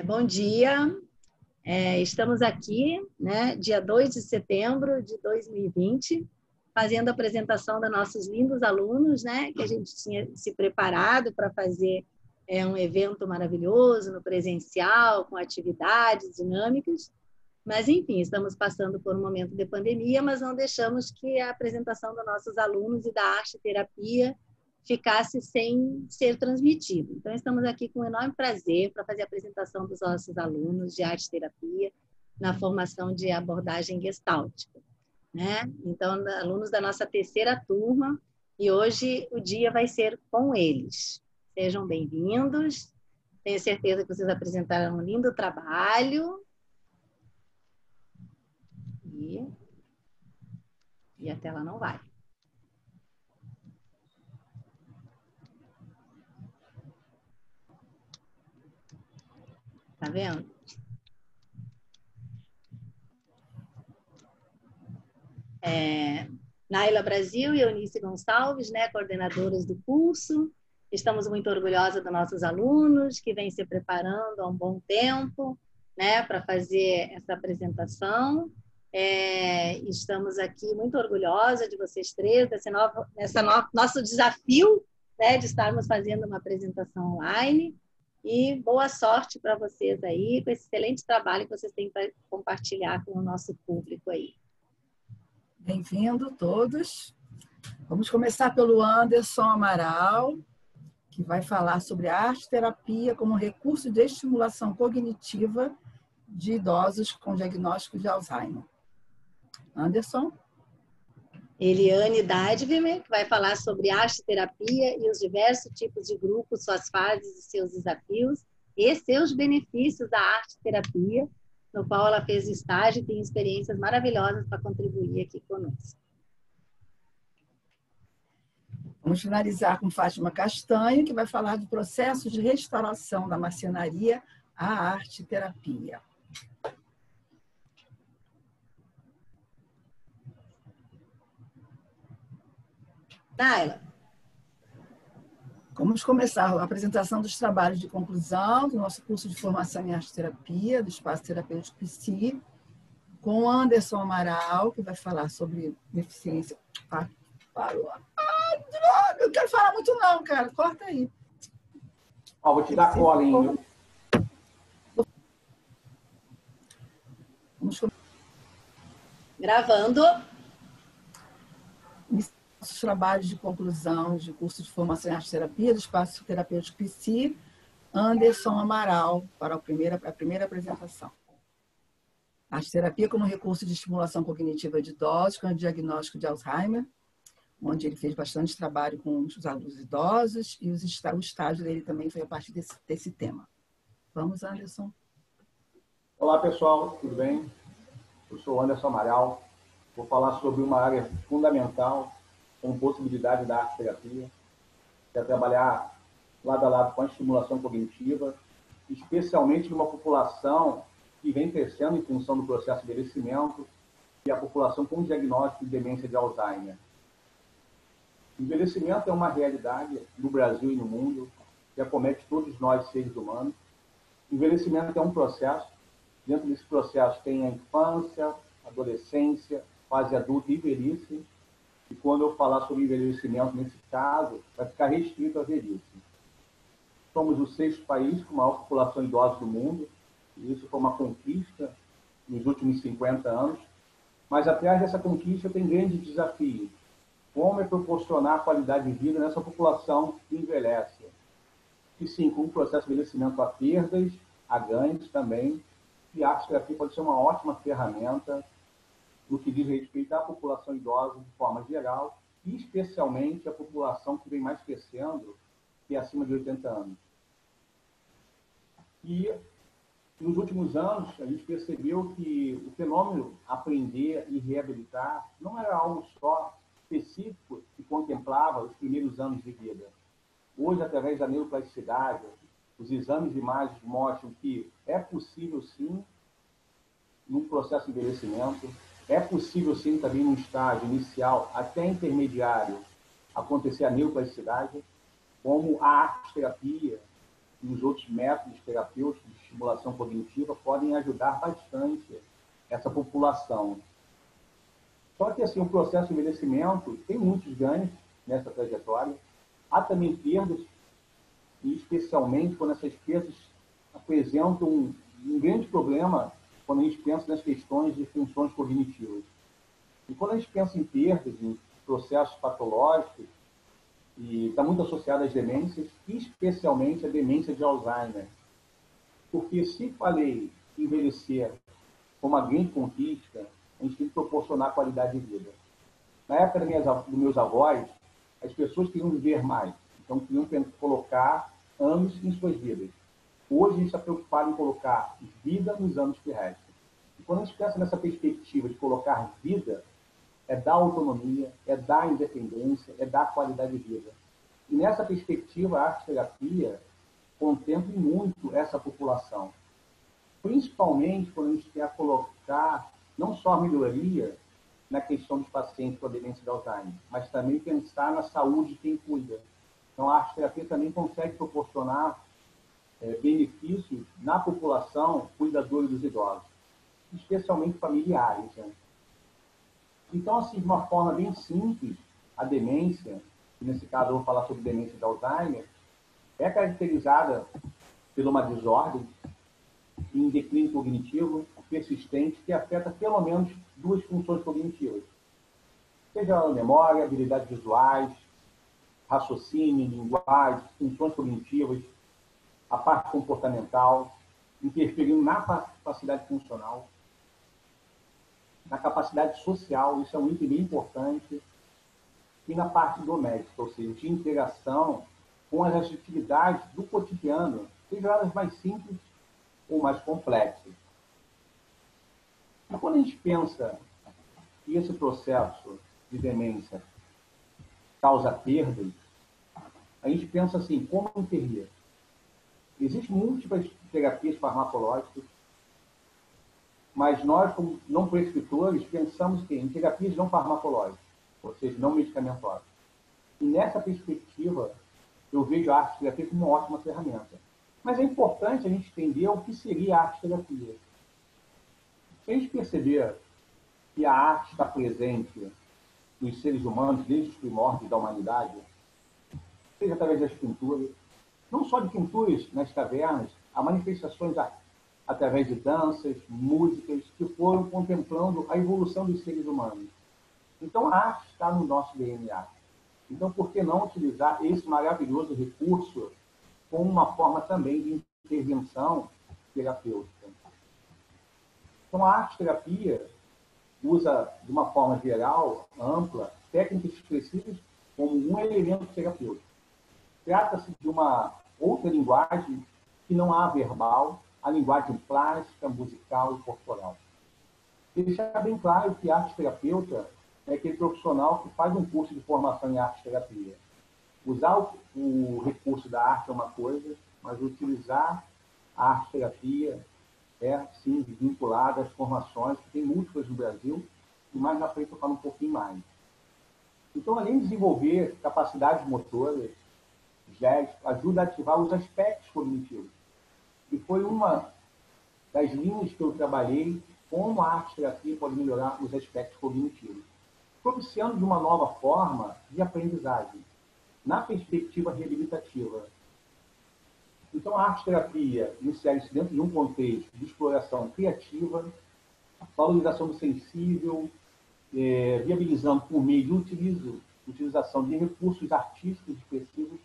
Bom dia. Estamos aqui, né, dia 2 de setembro de 2020, fazendo a apresentação dos nossos lindos alunos, né, que a gente tinha se preparado para fazer um evento maravilhoso no presencial, com atividades dinâmicas. Mas, enfim, estamos passando por um momento de pandemia, mas não deixamos que a apresentação dos nossos alunos e da arte-terapia ficasse sem ser transmitido. Então, estamos aqui com um enorme prazer para fazer a apresentação dos nossos alunos de arte-terapia na formação de abordagem gestáltica, né? Então, alunos da nossa terceira turma, e hoje o dia vai ser com eles. Sejam bem-vindos. Tenho certeza que vocês apresentaram um lindo trabalho. E a tela não vai. Tá vendo? Naila Brasil e Eunice Gonçalves, né, coordenadoras do curso. Estamos muito orgulhosas dos nossos alunos que vêm se preparando há um bom tempo, né, para fazer essa apresentação. Estamos aqui muito orgulhosas de vocês três, nosso desafio, né, de estarmos fazendo uma apresentação online. E boa sorte para vocês aí, com esse excelente trabalho que vocês têm para compartilhar com o nosso público aí. Bem-vindo todos. Vamos começar pelo Anderson Amaral, que vai falar sobre a arte-terapia como recurso de estimulação cognitiva de idosos com diagnóstico de Alzheimer. Anderson. Eliane Dadvimer, que vai falar sobre arte-terapia e os diversos tipos de grupos, suas fases e seus desafios e seus benefícios da arte-terapia, no qual ela fez estágio e tem experiências maravilhosas para contribuir aqui conosco. Vamos finalizar com Fátima Castanho, que vai falar do processo de restauração da marcenaria à arte-terapia. Naila. Vamos começar a apresentação dos trabalhos de conclusão do nosso curso de formação em arte-terapia, do Espaço Terapêutico Psi, com Anderson Amaral, que vai falar sobre deficiência. Parou. Droga! Eu quero falar muito não, cara. Corta aí. Vou te dar cola, hein? Vamos começar. Gravando. Nossos trabalhos de conclusão de curso de formação em arte-terapia do Espaço Terapêutico Psi, Anderson Amaral, para a primeira apresentação. Arte-terapia como recurso de estimulação cognitiva de idosos com diagnóstico de Alzheimer, onde ele fez bastante trabalho com os alunos idosos e o estágio dele também foi a partir desse tema. Vamos, Anderson. Olá, pessoal, tudo bem? Eu sou Anderson Amaral. Vou falar sobre uma área fundamental com possibilidade da arte-terapia, que é trabalhar lado a lado com a estimulação cognitiva, especialmente numa população que vem crescendo em função do processo de envelhecimento e a população com diagnóstico de demência de Alzheimer. O envelhecimento é uma realidade no Brasil e no mundo que acomete todos nós, seres humanos. O envelhecimento é um processo. Dentro desse processo tem a infância, a adolescência, fase adulta e velhice. E quando eu falar sobre envelhecimento, nesse caso, vai ficar restrito à velhice. Somos o 6º país com maior população idosa do mundo. E isso foi uma conquista nos últimos 50 anos. Mas atrás dessa conquista tem grandes desafios. Como é proporcionar qualidade de vida nessa população que envelhece? E sim, com o processo de envelhecimento há perdas, há ganhos também. E a arte-terapia pode ser uma ótima ferramenta no que diz respeito à população idosa de forma geral, e especialmente a população que vem mais crescendo, que é acima de 80 anos. E nos últimos anos, a gente percebeu que o fenômeno aprender e reabilitar não era algo só específico que contemplava os primeiros anos de vida. Hoje, através da neuroplasticidade, os exames de imagens mostram que é possível, sim, num processo de envelhecimento, é possível, sim, também num estágio inicial até intermediário, acontecer a neuroplasticidade, como a arte-terapia e os outros métodos terapêuticos de estimulação cognitiva podem ajudar bastante essa população. Só que assim, o processo de envelhecimento tem muitos ganhos nessa trajetória. Há também perdas, e especialmente quando essas perdas apresentam um grande problema quando a gente pensa nas questões de funções cognitivas. E quando a gente pensa em perdas, em processos patológicos, e está muito associado às demências, especialmente a demência de Alzheimer. Porque se falei envelhecer como uma grande conquista, a gente tem que proporcionar qualidade de vida. Na época dos meus avós, as pessoas queriam viver mais, então queriam colocar anos em suas vidas. Hoje a gente está preocupado em colocar vida nos anos que restam. E quando a gente pensa nessa perspectiva de colocar vida, é dar autonomia, é dar independência, é dar qualidade de vida. E nessa perspectiva, a arte-terapia contempla muito essa população. Principalmente quando a gente quer colocar não só a melhoria na questão dos pacientes com a demência de Alzheimer, mas também pensar na saúde de quem cuida. Então, a arte-terapia também consegue proporcionar benefícios na população cuidadora dos idosos, especialmente familiares. Né? Então, assim, de uma forma bem simples, a demência, que nesse caso eu vou falar sobre demência de Alzheimer, é caracterizada por uma desordem em declínio cognitivo persistente que afeta pelo menos duas funções cognitivas. Seja a memória, habilidades visuais, raciocínio, linguagem, funções cognitivas, a parte comportamental, interferindo na capacidade funcional, na capacidade social, isso é um item bem importante, e na parte doméstica, ou seja, de interação com as atividades do cotidiano, sejam elas mais simples ou mais complexas. E quando a gente pensa que esse processo de demência causa perdas, a gente pensa assim, como intervir? Existem múltiplas terapias farmacológicas, mas nós, como não prescritores, pensamos que em terapias não farmacológicas, ou seja, não medicamentosas. E nessa perspectiva, eu vejo a arte-terapia como uma ótima ferramenta. Mas é importante a gente entender o que seria a arte-terapia. Se a gente perceber que a arte está presente nos seres humanos desde os primórdios da humanidade, seja através das pinturas, não só de pinturas nas cavernas, há manifestações através de danças, músicas, que foram contemplando a evolução dos seres humanos. Então, a arte está no nosso DNA. Então, por que não utilizar esse maravilhoso recurso como uma forma também de intervenção terapêutica? Então, a arte-terapia usa, de uma forma geral, ampla, técnicas expressivas como um elemento terapêutico. Trata-se de uma outra linguagem que não há verbal, a linguagem plástica, musical e corporal. Deixar bem claro que arte-terapeuta é aquele profissional que faz um curso de formação em arte-terapia. Usar o recurso da arte é uma coisa, mas utilizar a arte-terapia é, sim, vinculada às formações, que tem múltiplas no Brasil, e mais na frente eu falo um pouquinho mais. Então, além de desenvolver capacidades motoras, gestos, ajuda a ativar os aspectos cognitivos. E foi uma das linhas que eu trabalhei como a arte-terapia pode melhorar os aspectos cognitivos, propiciando de uma nova forma de aprendizagem, na perspectiva reabilitativa. Então, a arte-terapia insere-se dentro de um contexto de exploração criativa, valorização do sensível, viabilizando por meio de utilização de recursos artísticos expressivos,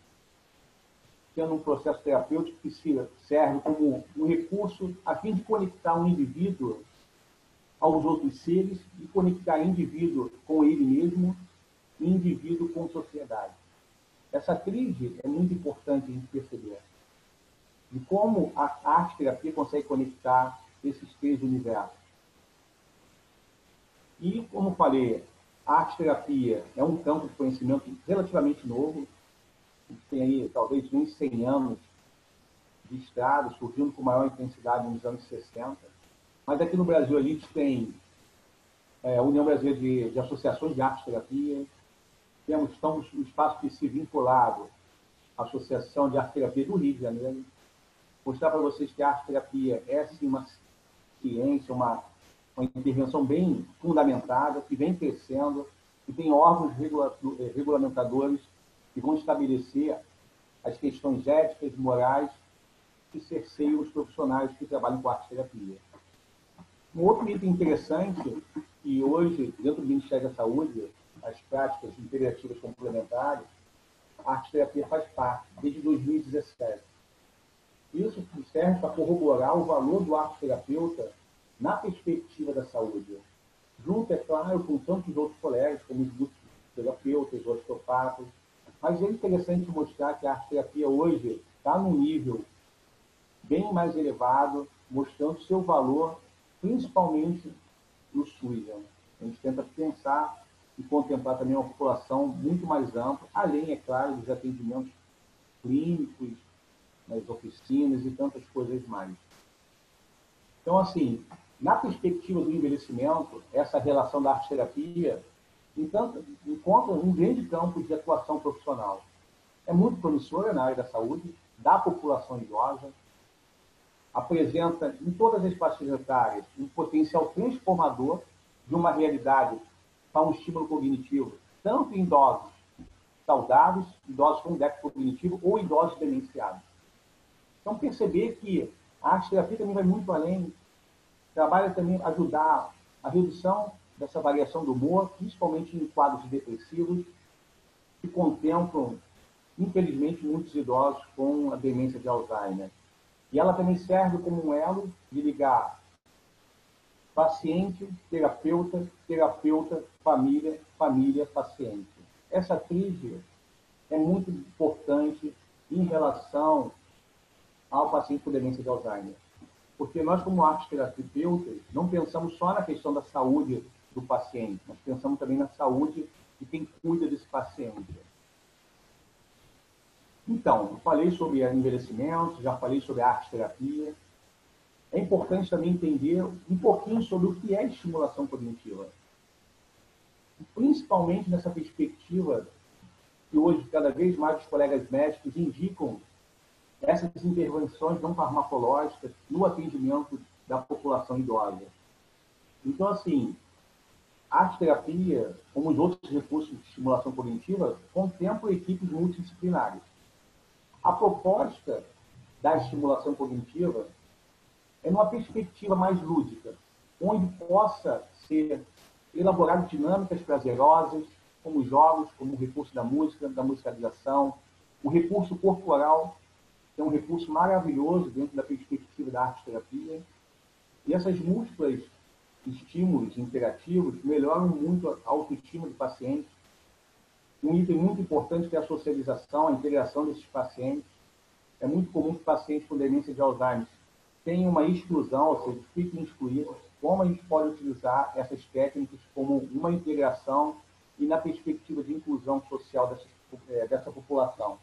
tendo um processo terapêutico que serve como um recurso a fim de conectar um indivíduo aos outros seres e conectar o indivíduo com ele mesmo e o indivíduo com a sociedade. Essa tríade é muito importante a gente perceber. De como a arte-terapia consegue conectar esses três universos. E, como falei, a arte-terapia é um campo de conhecimento relativamente novo. A gente tem aí, talvez, uns 100 anos de estrada, surgindo com maior intensidade nos anos 60. Mas aqui no Brasil a gente tem a União Brasileira de Associações de Arte-Terapia, estamos no espaço que se vinculado à Associação de Arte-Terapia do Rio de Janeiro, mostrar para vocês que a arte-terapia é, sim, uma ciência, uma intervenção bem fundamentada, que vem crescendo, e tem órgãos regulamentadores que vão estabelecer as questões éticas e morais que cerceiam os profissionais que trabalham com arte-terapia. Um outro item interessante, que hoje, dentro do Ministério da Saúde, as práticas integrativas complementares, a arte-terapia faz parte, desde 2017. Isso serve para corroborar o valor do arte-terapeuta na perspectiva da saúde. Junto, é claro, com tantos outros colegas, como os terapeutas, os osteopatas, mas é interessante mostrar que a arte-terapia hoje está num nível bem mais elevado, mostrando seu valor, principalmente no SUS. Né? A gente tenta pensar e contemplar também uma população muito mais ampla, além, é claro, dos atendimentos clínicos, nas oficinas e tantas coisas mais. Então, assim, na perspectiva do envelhecimento, essa relação da arte-terapia encontra um grande campo de atuação profissional. É muito promissora na área da saúde, da população idosa, apresenta em todas as faixas etárias um potencial transformador de uma realidade para um estímulo cognitivo, tanto em idosos saudáveis, idosos com déficit cognitivo ou idosos demenciados. Então, perceber que a arte-terapia também vai muito além, trabalha também ajudar a redução dessa variação do humor, principalmente em quadros depressivos, que contemplam, infelizmente, muitos idosos com a demência de Alzheimer. E ela também serve como um elo de ligar paciente, terapeuta, terapeuta, família, família, paciente. Essa tríade é muito importante em relação ao paciente com demência de Alzheimer. Porque nós, como arte-terapeutas, não pensamos só na questão da saúde do paciente, nós pensamos também na saúde de quem cuida desse paciente. Então, eu falei sobre envelhecimento, já falei sobre a arte-terapia. É importante também entender um pouquinho sobre o que é estimulação cognitiva. Principalmente nessa perspectiva que hoje, cada vez mais, os colegas médicos indicam essas intervenções não farmacológicas no atendimento da população idosa. Então, assim, a arte-terapia, como os outros recursos de estimulação cognitiva, contemplam equipes multidisciplinares. A proposta da estimulação cognitiva é numa perspectiva mais lúdica, onde possa ser elaborado dinâmicas prazerosas, como jogos, como o recurso da música, da musicalização, o recurso corporal, que é um recurso maravilhoso dentro da perspectiva da arte-terapia. E essas múltiplas estímulos interativos melhoram muito a autoestima do paciente. Um item muito importante que é a socialização, a integração desses pacientes. É muito comum que pacientes com demência de Alzheimer tenham uma exclusão, ou seja, fiquem excluídos. Como a gente pode utilizar essas técnicas como uma integração e na perspectiva de inclusão social dessa população?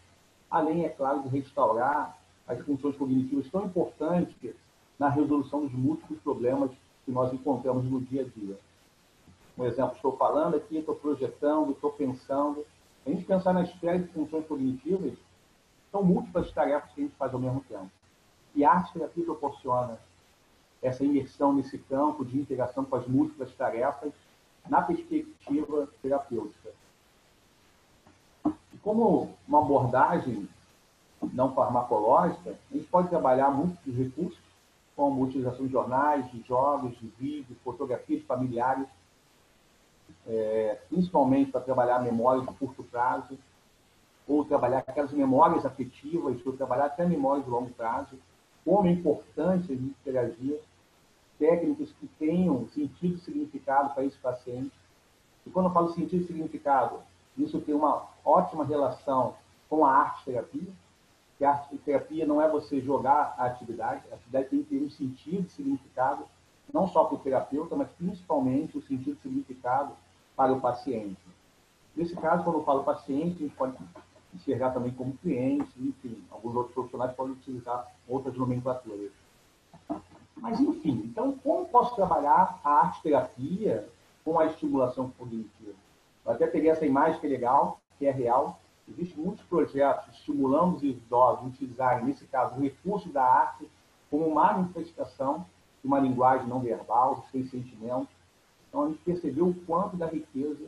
Além, é claro, de restaurar as funções cognitivas tão importantes na resolução dos múltiplos problemas que nós encontramos no dia a dia. Por exemplo, estou falando aqui, estou projetando, estou pensando. A gente pensar na esfera de funções cognitivas, são múltiplas tarefas que a gente faz ao mesmo tempo. E a arte-terapia proporciona essa imersão nesse campo de integração com as múltiplas tarefas na perspectiva terapêutica. E como uma abordagem não farmacológica, a gente pode trabalhar muitos recursos, como a utilização de jornais, de jogos, de vídeos, fotografias familiares, principalmente para trabalhar memórias de curto prazo, ou trabalhar aquelas memórias afetivas, ou trabalhar até memórias de longo prazo. Como é importante a gente interagir, técnicas que tenham sentido e significado para esse paciente. E quando eu falo sentido e significado, isso tem uma ótima relação com a arte-terapia, que a arte-terapia não é você jogar a atividade tem que ter um sentido e significado, não só para o terapeuta, mas principalmente o sentido e significado para o paciente. Nesse caso, quando eu falo paciente, a gente pode enxergar também como cliente, enfim, alguns outros profissionais podem utilizar outras nomenclaturas. Mas, enfim, então, como posso trabalhar a arte-terapia com a estimulação cognitiva? Eu até peguei essa imagem que é legal, que é real. Existem muitos projetos estimulando os idosos a utilizarem, nesse caso, o recurso da arte como manifestação de uma linguagem não verbal, dos seus sentimentos. Então, a gente percebeu o quanto da riqueza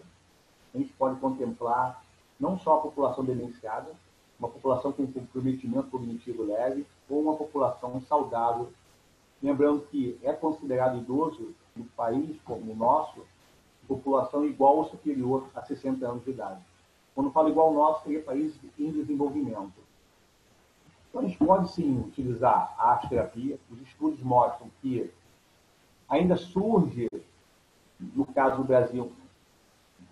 a gente pode contemplar, não só a população demenciada, uma população com comprometimento cognitivo leve, ou uma população saudável. Lembrando que é considerado idoso, em um país como o nosso, população igual ou superior a 60 anos de idade. Quando falo igual ao nosso, seria países em desenvolvimento. Então, a gente pode, sim, utilizar a arte-terapia. Os estudos mostram que ainda surge, no caso do Brasil,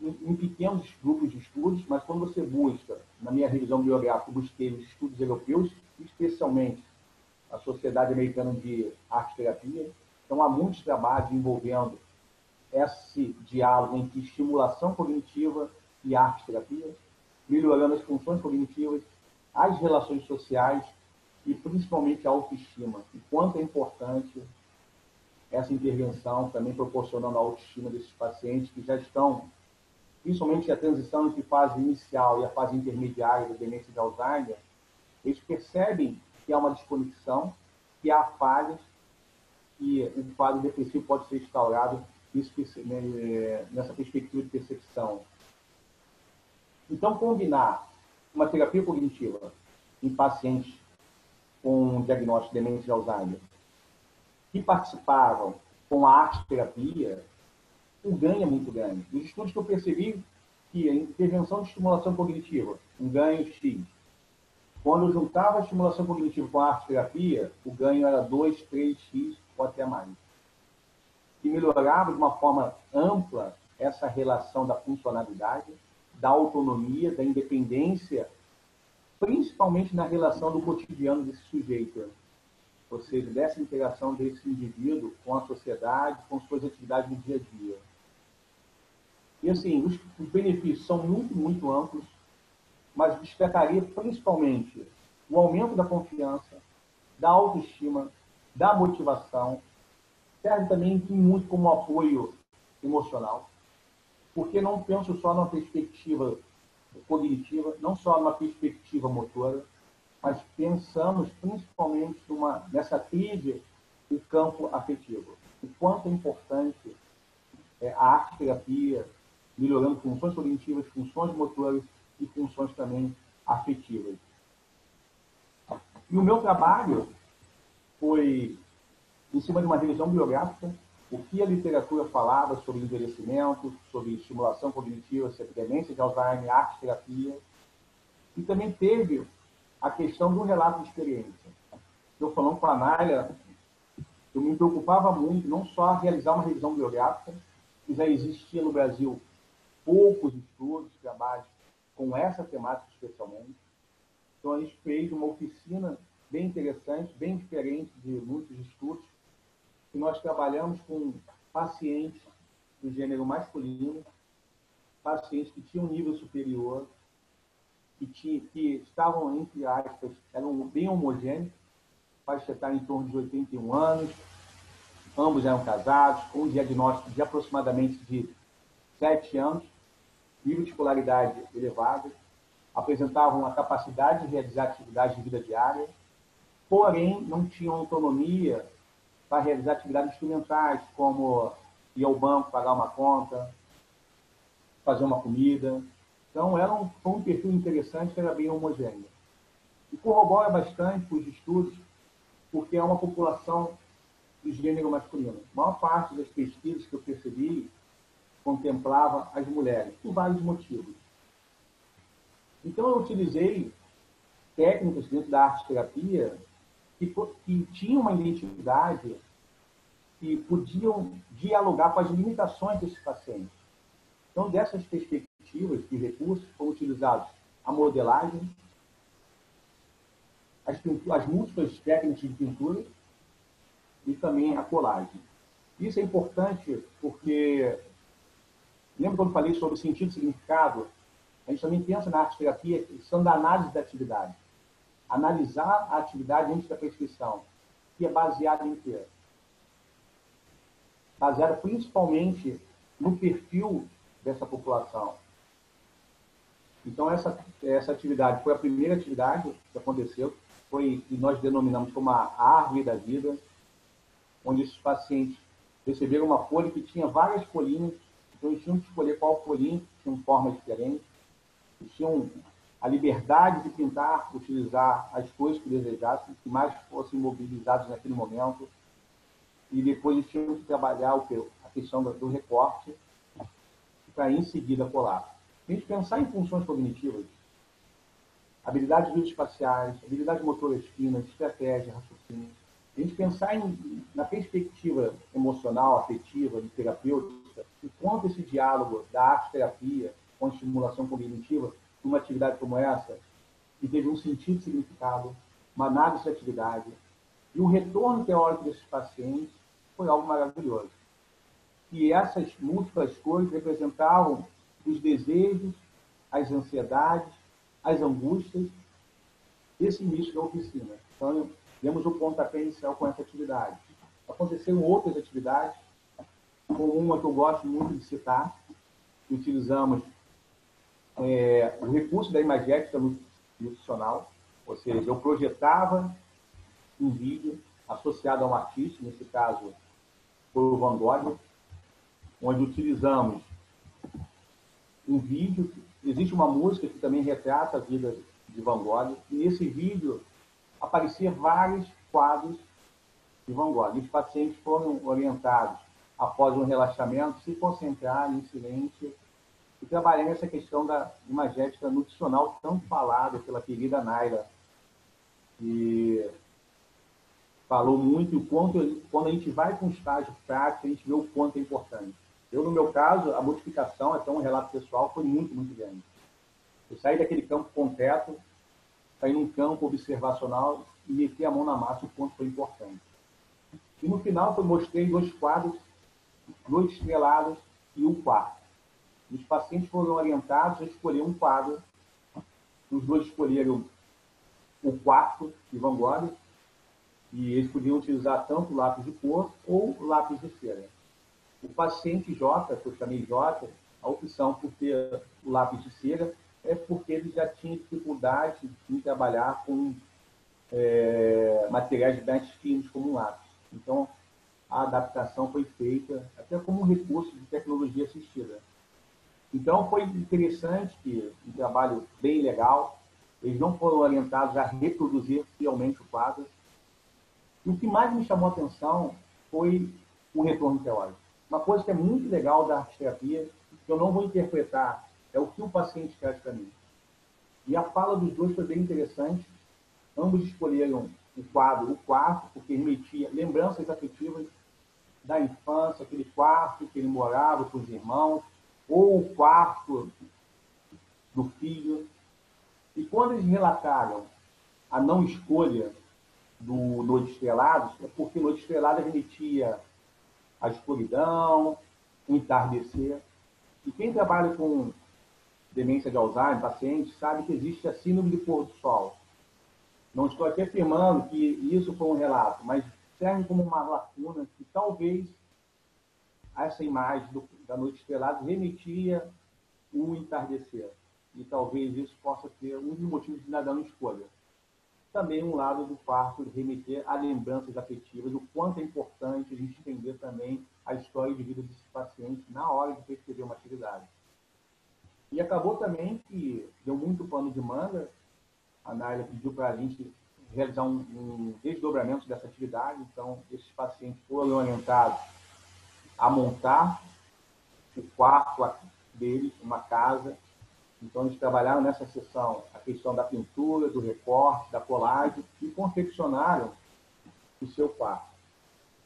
em pequenos grupos de estudos, mas quando você busca, na minha revisão biográfica, busquei os estudos europeus, especialmente a Sociedade Americana de Arte-Terapia. Então, há muitos trabalhos envolvendo esse diálogo entre estimulação cognitiva e arte-terapia, melhorando as funções cognitivas, as relações sociais e, principalmente, a autoestima. E quanto é importante essa intervenção, também proporcionando a autoestima desses pacientes que já estão, principalmente a transição entre a fase inicial e a fase intermediária da demência de Alzheimer, eles percebem que há uma desconexão, que há falhas, e o quadro depressivo pode ser instaurado nessa perspectiva de percepção. Então, combinar uma terapia cognitiva em pacientes com diagnóstico de demência de Alzheimer que participavam com a arte-terapia, o ganho é muito grande. Nos estudos que eu percebi que a intervenção de estimulação cognitiva, um ganho X. Quando eu juntava a estimulação cognitiva com a arte-terapia, o ganho era 2, 3x ou até mais. E melhorava de uma forma ampla essa relação da funcionalidade, da autonomia, da independência, principalmente na relação do cotidiano desse sujeito, ou seja, dessa interação desse indivíduo com a sociedade, com suas atividades no dia a dia. E assim, os benefícios são muito, muito amplos, mas destacaria principalmente o aumento da confiança, da autoestima, da motivação, serve também muito como apoio emocional, porque não penso só numa perspectiva cognitiva, não só numa perspectiva motora, mas pensamos principalmente nessa tríade do campo afetivo. O quanto é importante a arte-terapia, melhorando funções cognitivas, funções motoras e funções também afetivas. E o meu trabalho foi em cima de uma revisão biográfica, o que a literatura falava sobre envelhecimento, sobre estimulação cognitiva, sobre demência de Alzheimer, arte-terapia, e também teve a questão do relato de experiência. Eu falando com a Nália, eu me preocupava muito, não só a realizar uma revisão biográfica, que já existia no Brasil poucos estudos, trabalhos com essa temática especialmente. Então, a gente fez uma oficina bem interessante, bem diferente de muitos estudos, que nós trabalhamos com pacientes do gênero masculino, pacientes que tinham um nível superior, que estavam, entre aspas, eram bem homogêneos, faixa etária em torno de 81 anos, ambos eram casados, com um diagnóstico de aproximadamente de 7 anos, nível de escolaridade elevado, apresentavam uma capacidade de realizar atividades de vida diária, porém não tinham autonomia para realizar atividades instrumentais, como ir ao banco, pagar uma conta, fazer uma comida. Então, foi um perfil interessante, que era bem homogêneo. E corrobora bastante os estudos, porque é uma população de gênero masculino. A maior parte das pesquisas que eu percebi contemplava as mulheres, por vários motivos. Então, eu utilizei técnicas dentro da arte-terapia que tinham uma identidade, que podiam dialogar com as limitações desses pacientes. Então, dessas perspectivas de recursos, foram utilizados a modelagem, as múltiplas técnicas de pintura e também a colagem. Isso é importante porque, lembra quando eu falei sobre o sentido e significado? A gente também pensa na arte-terapia, questão da análise da atividade. Analisar a atividade antes da prescrição, que é baseada em quê? Baseada principalmente no perfil dessa população. Então, essa atividade foi a primeira atividade que aconteceu, foi que nós denominamos como a árvore da vida, onde esses pacientes receberam uma folha que tinha várias folhinhas, então eles tinham que escolher qual folhinha, tinha formas diferentes, eles tinham a liberdade de pintar, utilizar as cores que desejassem, que mais fossem mobilizados naquele momento, e depois eles tinham que trabalhar a questão do recorte, para em seguida colar. Se a gente pensar em funções cognitivas, habilidades videoespaciais, habilidades motoras finas, estratégia, raciocínio, a gente pensar na perspectiva emocional, afetiva e terapêutica, e quanto esse diálogo da arte-terapia com a estimulação cognitiva, numa atividade como essa, que teve um sentido e significado, uma análise de atividade, e o retorno teórico desses pacientes foi algo maravilhoso. E essas múltiplas cores representavam os desejos, as ansiedades, as angústias desse início da oficina. Então, demos o pontapé inicial com essa atividade. Aconteceram outras atividades, como uma que eu gosto muito de citar, que utilizamos o recurso da imagética nutricional, ou seja, eu projetava um vídeo associado a um artista, nesse caso foi o Van Gogh, onde utilizamos um vídeo, existe uma música que também retrata a vida de Van Gogh, e nesse vídeo apareciam vários quadros de Van Gogh. E os pacientes foram orientados, após um relaxamento, se concentrarem em silêncio e trabalhar nessa questão da imagética nutricional tão falada pela querida Naila, que falou muito o quanto, quando a gente vai com estágio prático, a gente vê o quanto é importante. Eu, no meu caso, a modificação, até um relato pessoal, foi muito, muito grande. Eu saí daquele campo concreto, saí num campo observacional e meti a mão na massa, o quanto foi importante. E no final, eu mostrei 2 quadros, 2 estrelados e um quarto. Os pacientes foram orientados a escolher um quadro. Os 2 escolheram o quarto de Van Gogh, e eles podiam utilizar tanto lápis de cor ou lápis de cera. O paciente J, que eu chamei J, a opção por ter o lápis de cera é porque ele já tinha dificuldade em trabalhar com materiais mais finos como um lápis. Então, a adaptação foi feita até como um recurso de tecnologia assistida. Então, foi interessante, que um trabalho bem legal. Eles não foram orientados a reproduzir fielmente o quadro. E o que mais me chamou a atenção foi o retorno teórico. Uma coisa que é muito legal da arte-terapia, que eu não vou interpretar, é o que o paciente traz para mim. E a fala dos 2 foi bem interessante. Ambos escolheram o quadro, o quarto, porque remetia lembranças afetivas da infância, aquele quarto que ele morava com os irmãos, ou o quarto do filho. E quando eles relataram a não escolha do Noite Estrelada, é porque Noite Estrelada remetia à escuridão, o entardecer. E quem trabalha com demência de Alzheimer, paciente, sabe que existe a síndrome do pôr do sol. Não estou aqui afirmando que isso foi um relato, mas serve como uma lacuna que talvez essa imagem da noite estrelada remetia o entardecer. E talvez isso possa ser um dos motivos de nada não escolha. Também um lado do quarto de remeter a lembranças afetivas, o quanto é importante a gente entender também a história de vida desse paciente na hora de prescrever uma atividade. E acabou também que deu muito pano de manga. A Naila pediu para a gente realizar um desdobramento dessa atividade. Então, esses pacientes foram orientados a montar o quarto deles, uma casa. Então, eles trabalharam nessa sessão a questão da pintura, do recorte, da colagem e confeccionaram o seu quarto.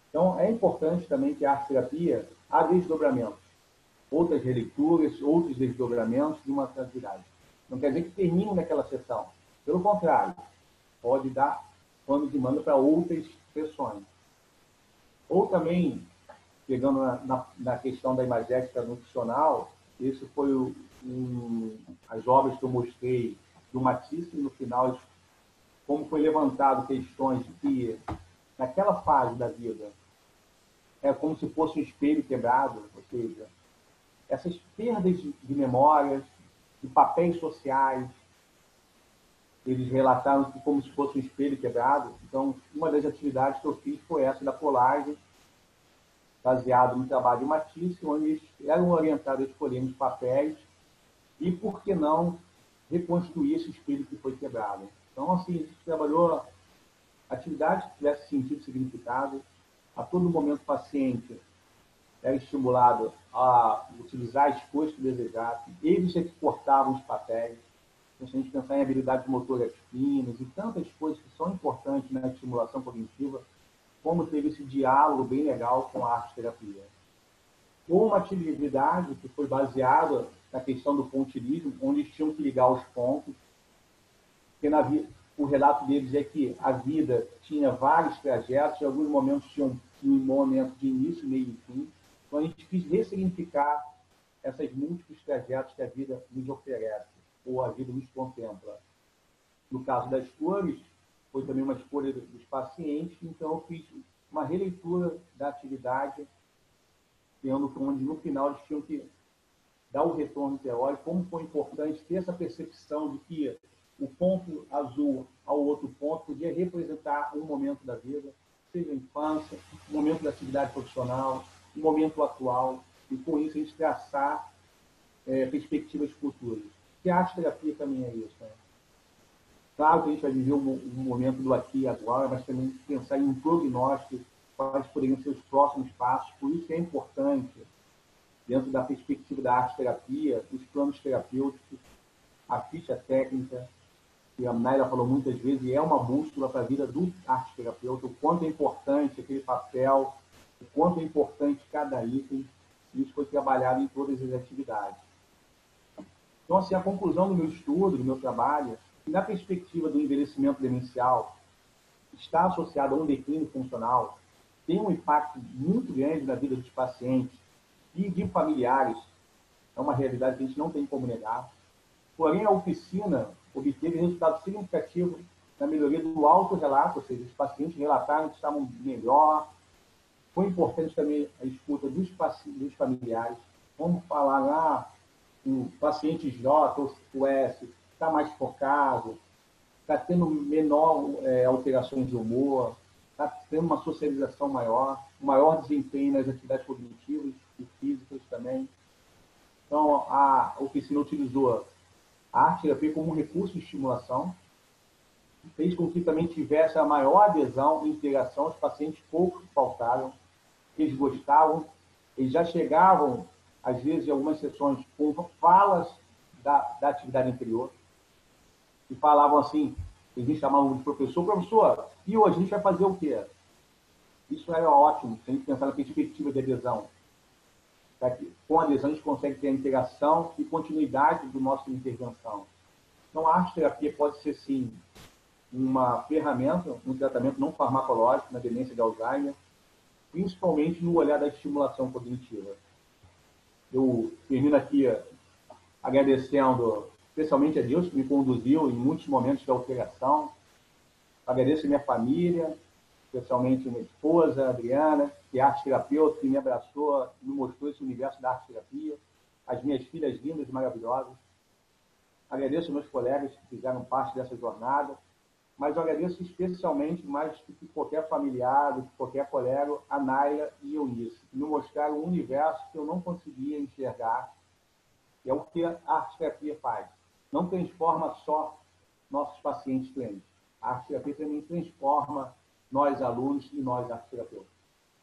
Então, é importante também que a arte-terapia há desdobramentos, outras releituras, outros desdobramentos de uma atividade. Não quer dizer que termine naquela sessão. Pelo contrário, pode dar pano de manga para outras sessões. Ou também, pegando na questão da imagética nutricional, esse foi as obras que eu mostrei do Matisse, e no final, como foi levantado questões de que, naquela fase da vida, é como se fosse um espelho quebrado, ou seja, essas perdas de memórias, de papéis sociais. Eles relataram que como se fosse um espelho quebrado. Então, uma das atividades que eu fiz foi essa da colagem, baseado no trabalho de Matisse, onde eles eram orientados a escolher os papéis e, por que não, reconstruir esse espelho que foi quebrado. Então, assim, a gente trabalhou atividades que tivessem sentido e significado. A todo momento, o paciente era estimulado a utilizar as coisas que desejasse. Eles é que cortavam os papéis. Então, se a gente pensar em habilidades motoras finas e tantas coisas que são importantes na estimulação cognitiva, como teve esse diálogo bem legal com a arte-terapia. Ou uma atividade que foi baseada na questão do pontilhismo, onde eles tinham que ligar os pontos, porque o relato deles é que a vida tinha vários trajetos, em alguns momentos tinha um momento de início, meio e fim. Então, a gente quis ressignificar essas múltiplos trajetos que a vida nos oferece, ou a vida nos contempla. No caso das cores, foi também uma escolha dos pacientes, então eu fiz uma releitura da atividade, tendo onde no final eles tinham que dar o retorno teórico, como foi importante ter essa percepção de que o ponto azul ao outro ponto podia representar um momento da vida, seja a infância, um momento da atividade profissional, um momento atual, e com isso a gente traçar perspectivas futuras. Que a arte-terapia também é isso, né? Claro que a gente vai viver um momento do aqui e agora, mas também pensar em um prognóstico, quais poderiam ser os próximos passos. Por isso é importante, dentro da perspectiva da arte-terapia, os planos terapêuticos, a ficha técnica, que a Naila falou muitas vezes, e é uma bússola para a vida do arte-terapeuta, o quanto é importante aquele papel, o quanto é importante cada item, e isso foi trabalhado em todas as atividades. Então, assim, a conclusão do meu estudo, do meu trabalho, na perspectiva do envelhecimento demencial, está associado a um declínio funcional, tem um impacto muito grande na vida dos pacientes e de familiares. É uma realidade que a gente não tem como negar. Porém, a oficina obteve resultados significativos na melhoria do autorrelato, ou seja, os pacientes relataram que estavam melhor. Foi importante também a escuta dos familiares. Vamos falar lá, o paciente J ou S está mais focado, está tendo menor alterações de humor, está tendo uma socialização maior, um maior desempenho nas atividades cognitivas e físicas também. Então, a oficina utilizou a arte-terapia como um recurso de estimulação, fez com que também tivesse a maior adesão e integração. Os pacientes pouco faltaram, eles gostavam, eles já chegavam, às vezes, em algumas sessões, com falas da atividade anterior, e falavam assim, eles chamavam de professor, e hoje a gente vai fazer o quê? Isso era ótimo, se a gente pensar na perspectiva de adesão. Com a adesão a gente consegue ter a integração e continuidade do nosso intervenção. Então, a arte-terapia pode ser, sim, uma ferramenta, um tratamento não farmacológico na demência de Alzheimer, principalmente no olhar da estimulação cognitiva. Eu termino aqui agradecendo especialmente a Deus, que me conduziu em muitos momentos da operação. Agradeço a minha família, especialmente a minha esposa, a Adriana, que é arte-terapeuta, que me abraçou, me mostrou esse universo da arte-terapia. As minhas filhas lindas e maravilhosas. Agradeço aos meus colegas que fizeram parte dessa jornada, mas eu agradeço especialmente, mais do que qualquer familiar, do que qualquer colega, a Naila e Eunice, que me mostraram um universo que eu não conseguia enxergar, que é o que a arte-terapia faz. Não transforma só nossos pacientes clientes. A arte-terapia também transforma nós alunos e nós arte-terapeutas.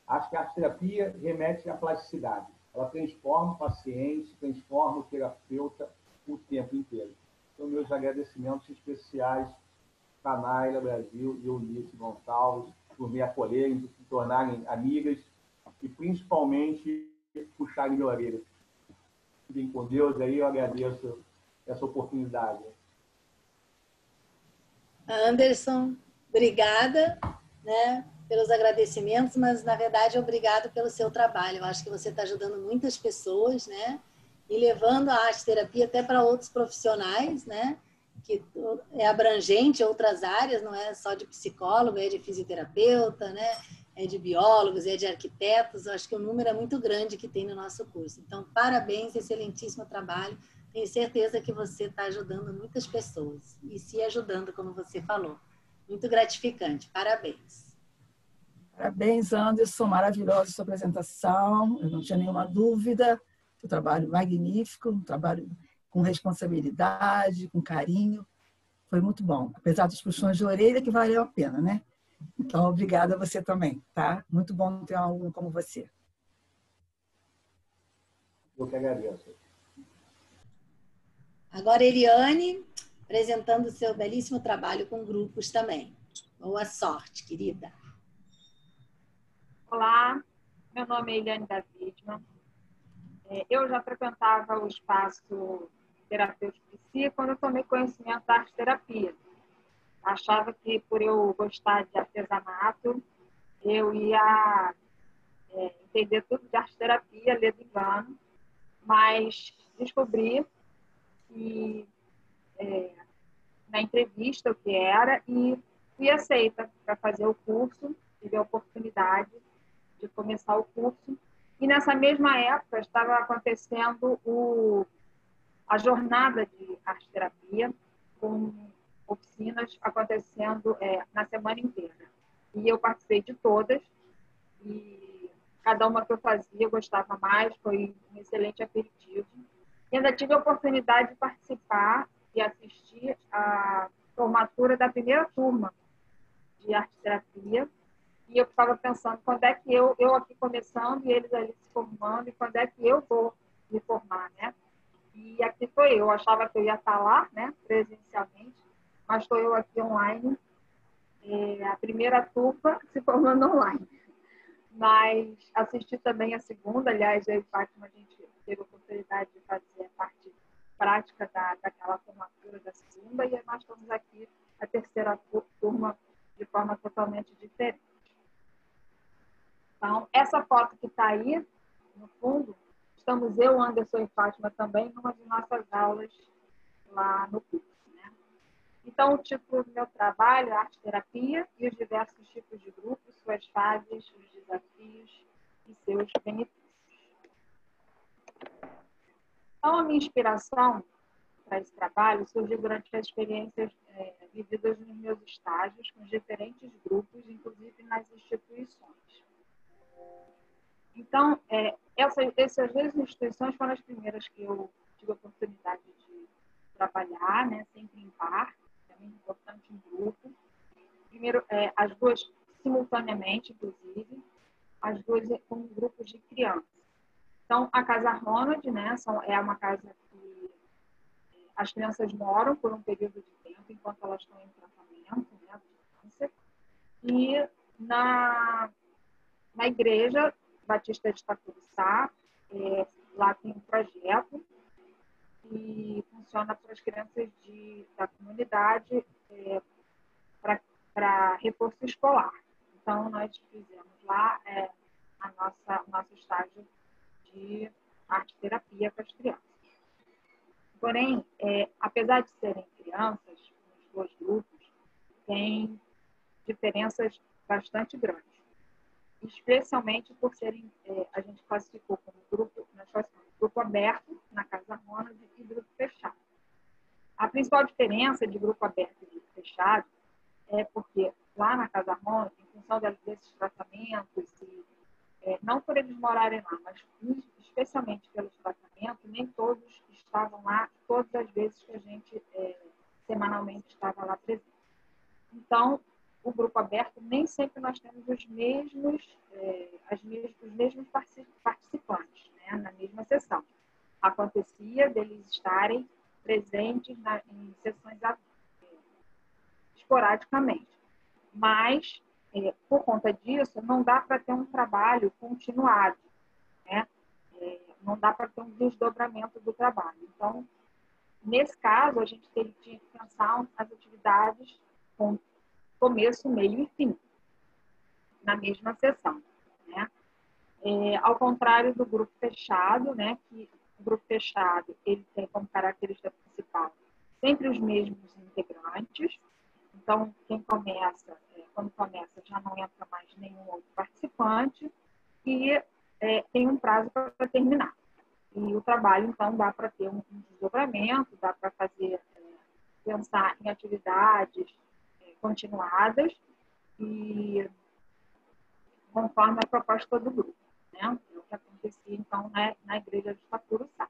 Acho que a arte-terapia remete à plasticidade. Ela transforma o paciente, transforma o terapeuta o tempo inteiro. Então, meus agradecimentos especiais para Naila Brasil e Eunice Gonçalves por me acolherem, por se tornarem amigas e, principalmente, puxarem minha orelha. Fiquem com Deus, aí eu agradeço essa oportunidade. Anderson, obrigada, né, pelos agradecimentos, mas, na verdade, obrigado pelo seu trabalho. Eu acho que você está ajudando muitas pessoas, né, e levando a arte-terapia até para outros profissionais, né, que é abrangente outras áreas, não é só de psicólogo, é de fisioterapeuta, né, é de biólogos, é de arquitetos. Eu acho que o número é muito grande que tem no nosso curso. Então, parabéns, excelentíssimo trabalho. Tenho certeza que você está ajudando muitas pessoas e se ajudando, como você falou. Muito gratificante. Parabéns. Parabéns, Anderson. Maravilhosa sua apresentação. Eu não tinha nenhuma dúvida. Seu trabalho magnífico, um trabalho com responsabilidade, com carinho. Foi muito bom. Apesar dos puxões de orelha, que valeu a pena, né? Então, obrigada a você também, tá? Muito bom ter um aluno como você. Eu que agradeço. Agora, Eliane, apresentando o seu belíssimo trabalho com grupos também. Boa sorte, querida. Olá, meu nome é Eliane da Vítima. Eu já frequentava o espaço terapêutico Psi quando eu tomei conhecimento da arte-terapia. Achava que, por eu gostar de artesanato, eu ia entender tudo de arte-terapia, ledo engano, mas descobri que, na entrevista o que era e fui aceita para fazer o curso, tive a oportunidade de começar o curso. E nessa mesma época estava acontecendo a jornada de arte-terapia, com oficinas acontecendo na semana inteira. E eu participei de todas, e cada uma que eu fazia eu gostava mais, foi um excelente aperitivo. E ainda tive a oportunidade de participar e assistir à formatura da primeira turma de arte-terapia. E eu estava pensando, quando é que eu aqui começando e eles ali se formando, e quando é que eu vou me formar, né? E aqui estou eu achava que eu ia estar lá, né, presencialmente, mas estou eu aqui online, a primeira turma se formando online. Mas assisti também a segunda, aliás, eu e Fátima, a gente teve a oportunidade de fazer a parte prática daquela formatura da segunda, e nós estamos aqui, a terceira turma, de forma totalmente diferente. Então, essa foto que está aí, no fundo, estamos eu, Anderson e Fátima também, numa de nossas aulas lá no curso, né? Então, o título do meu trabalho é Arte-Terapia e os diversos tipos de grupos, suas fases, os desafios e seus benefícios. Então, a minha inspiração para esse trabalho surgiu durante as experiências vividas nos meus estágios com diferentes grupos, inclusive nas instituições. Então, essas duas instituições foram as primeiras que eu tive a oportunidade de trabalhar, né, sempre em par, é muito importante em grupo. Primeiro, as duas simultaneamente, inclusive, as duas com grupos de crianças. Então, a Casa Ronald, né, é uma casa que as crianças moram por um período de tempo, enquanto elas estão em tratamento, né, de câncer. E na igreja Batista de Itacuruçá, lá tem um projeto que funciona para as crianças da comunidade para reforço escolar. Então, nós fizemos lá o nosso estágio de arte-terapia para as crianças. Porém, apesar de serem crianças, os dois grupos têm diferenças bastante grandes, especialmente por serem, a gente classificou como grupo aberto na Casa Ronald e grupo fechado. A principal diferença de grupo aberto e grupo fechado é porque lá na Casa Ronald, em função desses tratamentos, não por eles morarem lá, mas especialmente pelos tratamentos, nem todos estavam lá todas as vezes que a gente semanalmente estava lá presente. Então, o grupo aberto, nem sempre nós temos os mesmos participantes, né, na mesma sessão. Acontecia deles estarem presentes em sessões esporadicamente. Mas, por conta disso, não dá para ter um trabalho continuado, né? Não dá para ter um desdobramento do trabalho. Então, nesse caso, a gente tinha que pensar as atividades com começo, meio e fim, na mesma sessão, né? Ao contrário do grupo fechado, né? Que o grupo fechado ele tem como característica principal sempre os mesmos integrantes. Então, quando começa, já não entra mais nenhum outro participante e tem um prazo para terminar. E o trabalho, então, dá para ter um desdobramento, dá para fazer, pensar em atividades continuadas e conforme a proposta do grupo, né? O que acontecia, então, na Igreja de Itacuruçá.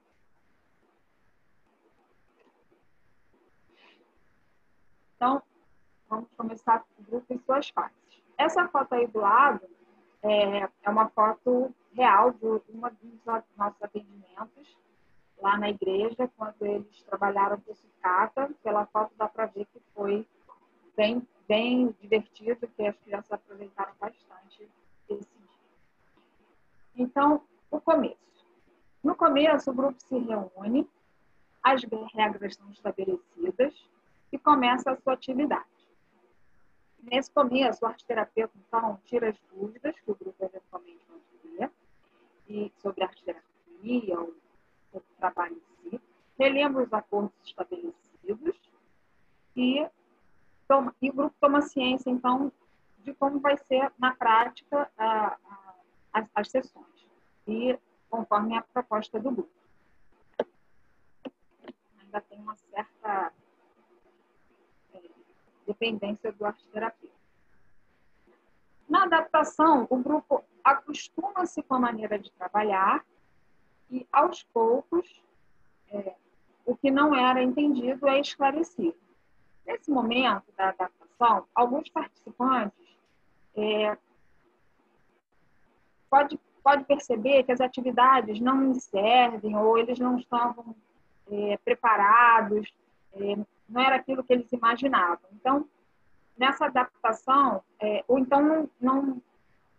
Então, vamos começar o grupo em suas fases. Essa foto aí do lado é uma foto real de uma dos nossos atendimentos lá na igreja, quando eles trabalharam com sucata. Pela foto dá para ver que foi bem divertido, que as crianças aproveitaram bastante esse dia. Então, o começo. No começo, o grupo se reúne, as regras são estabelecidas e começa a sua atividade. Nesse começo, o arteterapeuta, então, tira as dúvidas que o grupo eventualmente vai ter e sobre a arteterapia ou sobre o trabalho em si, relembra os acordos estabelecidos e o grupo toma ciência, então, de como vai ser, na prática, as sessões, e conforme a proposta do grupo. Ainda tem uma certa dependência do arteterapeuta. Na adaptação, o grupo acostuma-se com a maneira de trabalhar e, aos poucos, o que não era entendido é esclarecido. Nesse momento da adaptação, alguns participantes pode perceber que as atividades não lhes servem ou eles não estavam preparados, não era aquilo que eles imaginavam. Então, nessa adaptação, ou então não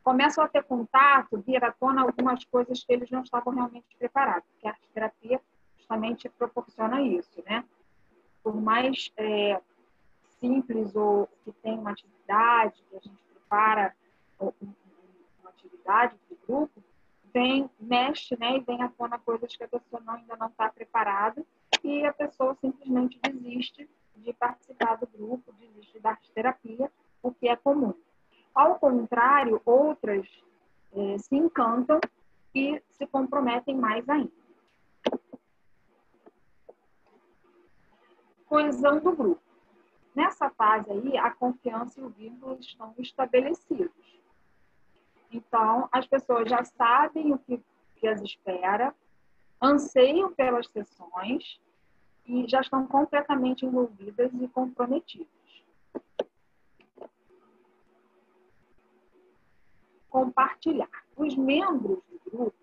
começam a ter contato, vir à tona algumas coisas que eles não estavam realmente preparados, porque a arteterapia justamente proporciona isso, né? Por mais simples ou que tem uma atividade, que a gente prepara uma atividade do grupo, mexe, né, e vem à tona coisas que a pessoa ainda não está preparada e a pessoa simplesmente desiste de participar do grupo, desiste da arteterapia, o que é comum. Ao contrário, outras se encantam e se comprometem mais ainda. Coesão do grupo. Nessa fase aí, a confiança e o vínculo estão estabelecidos. Então, as pessoas já sabem o que as espera, anseiam pelas sessões e já estão completamente envolvidas e comprometidas. Compartilhar. Os membros do grupo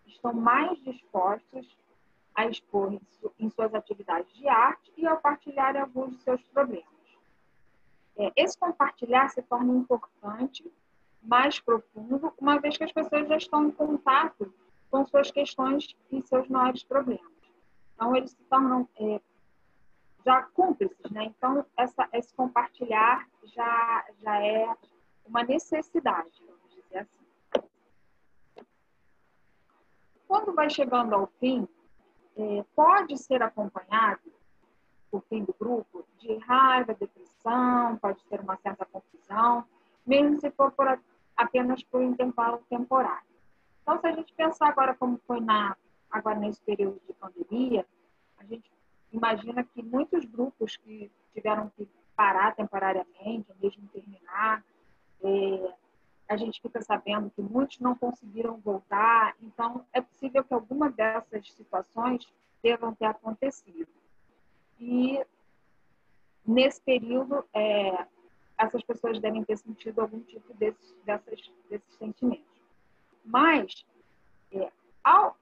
estão mais dispostos a expor em suas atividades de arte e a partilhar alguns de seus problemas. Esse compartilhar se torna importante, mais profundo, uma vez que as pessoas já estão em contato com suas questões e seus maiores problemas. Então, eles se tornam já cúmplices, né? Então, esse compartilhar já é uma necessidade, vamos dizer assim. Quando vai chegando ao fim, pode ser acompanhado, o fim do grupo, de raiva, depressão, pode ter uma certa confusão, mesmo se for apenas por um intervalo temporário. Então, se a gente pensar agora como foi agora nesse período de pandemia, a gente imagina que muitos grupos que tiveram que parar temporariamente, ou mesmo terminar, a gente fica sabendo que muitos não conseguiram voltar, então é possível que alguma dessas situações devam ter acontecido. E nesse período, essas pessoas devem ter sentido algum tipo desses sentimentos. Mas,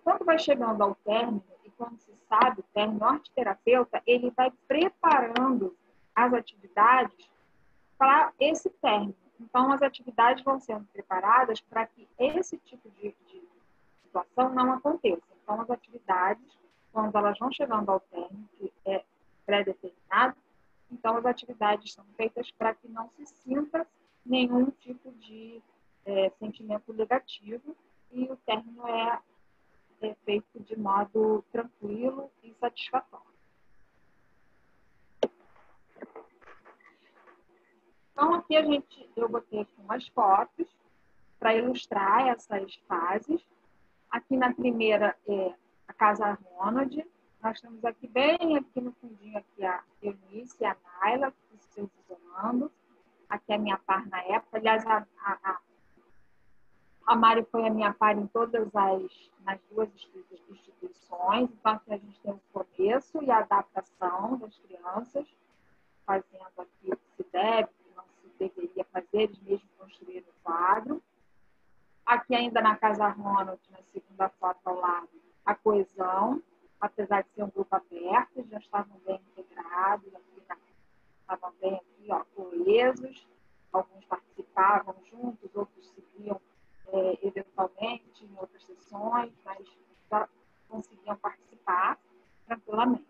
quando vai chegando ao término, e quando se sabe o término, o arteterapeuta, ele vai preparando as atividades para esse término. Então, as atividades vão sendo preparadas para que esse tipo de situação não aconteça. Então, as atividades, quando elas vão chegando ao término, que é pré-determinado, então as atividades são feitas para que não se sinta nenhum tipo de sentimento negativo e o término é feito de modo tranquilo e satisfatório. Então, aqui eu botei aqui umas fotos para ilustrar essas fases. Aqui na primeira é a Casa Ronald. Nós temos aqui, bem aqui no fundinho, aqui a Eunice e a Naila, que estão se isolando. Aqui é a minha par na época. Aliás, a Mari foi a minha par em todas nas duas instituições. Então, aqui a gente tem o começo e a adaptação das crianças, fazendo aqui o que se deve, o que não se deveria fazer, eles mesmos construíram o quadro. Aqui ainda na Casa Ronald, na segunda foto ao lado, a coesão, apesar de ser um grupo aberto, já estavam bem integrados, estavam bem aqui, ó, coesos, alguns participavam juntos, outros seguiam eventualmente em outras sessões, mas já conseguiam participar tranquilamente.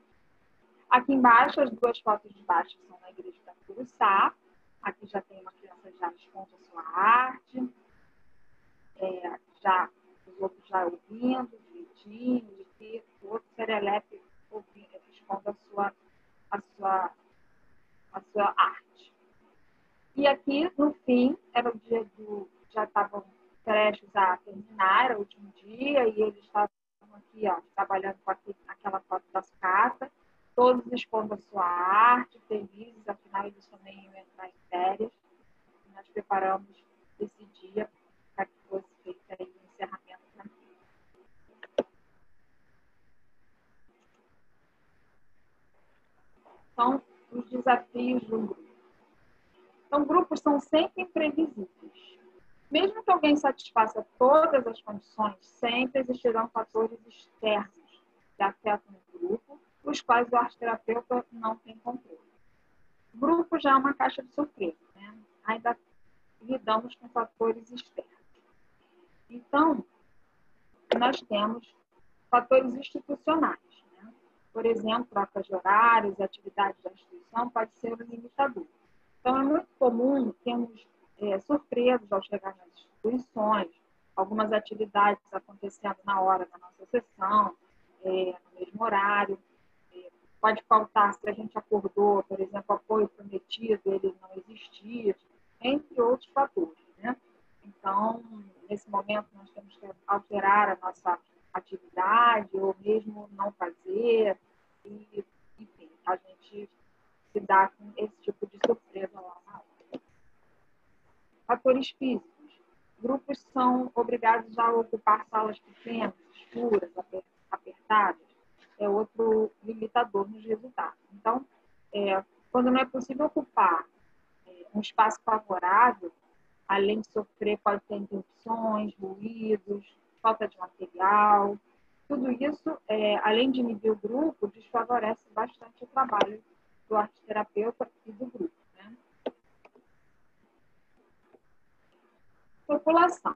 Aqui embaixo, as duas fotos de baixo são na igreja da Curuçá. Aqui já tem uma criança já expondo a sua arte, já os outros já ouvindo, direitinho, de que o outro serelepe expondo a sua arte. E aqui, no fim, era o dia já estavam prestes a terminar, era o último dia, e eles estavam aqui, ó, trabalhando com aquela foto da sucata, todos expondo a sua arte, felizes, afinal eles também iam entrar em férias. E nós preparamos esse dia para que fosse feito aí o encerramento tranquilo. Então, os desafios do grupo. Então, grupos são sempre imprevisíveis. Mesmo que alguém satisfaça todas as condições, sempre existirão fatores externos que afetam o grupo, os quais o arteterapeuta não tem controle. O grupo já é uma caixa de surpresa, né? Ainda lidamos com fatores externos. Então, nós temos fatores institucionais, né? Por exemplo, trocas de horários, atividades da instituição pode ser um limitador. Então, é muito comum termos surpresas ao chegar nas instituições, algumas atividades acontecendo na hora da nossa sessão, no mesmo horário. Pode faltar, se a gente acordou, por exemplo, apoio prometido, ele não existir, entre outros fatores, né? Então, nesse momento, nós temos que alterar a nossa atividade, ou mesmo não fazer, e, enfim, a gente se dá com esse tipo de surpresa lá na hora. Fatores físicos. Grupos são obrigados a ocupar salas pequenas, escuras, apertadas. É outro limitador nos resultados. Então, quando não é possível ocupar um espaço favorável, além de sofrer, pode ter interrupções, ruídos, falta de material. Tudo isso, além de inibir o grupo, desfavorece bastante o trabalho do arteterapeuta e do grupo, né? População.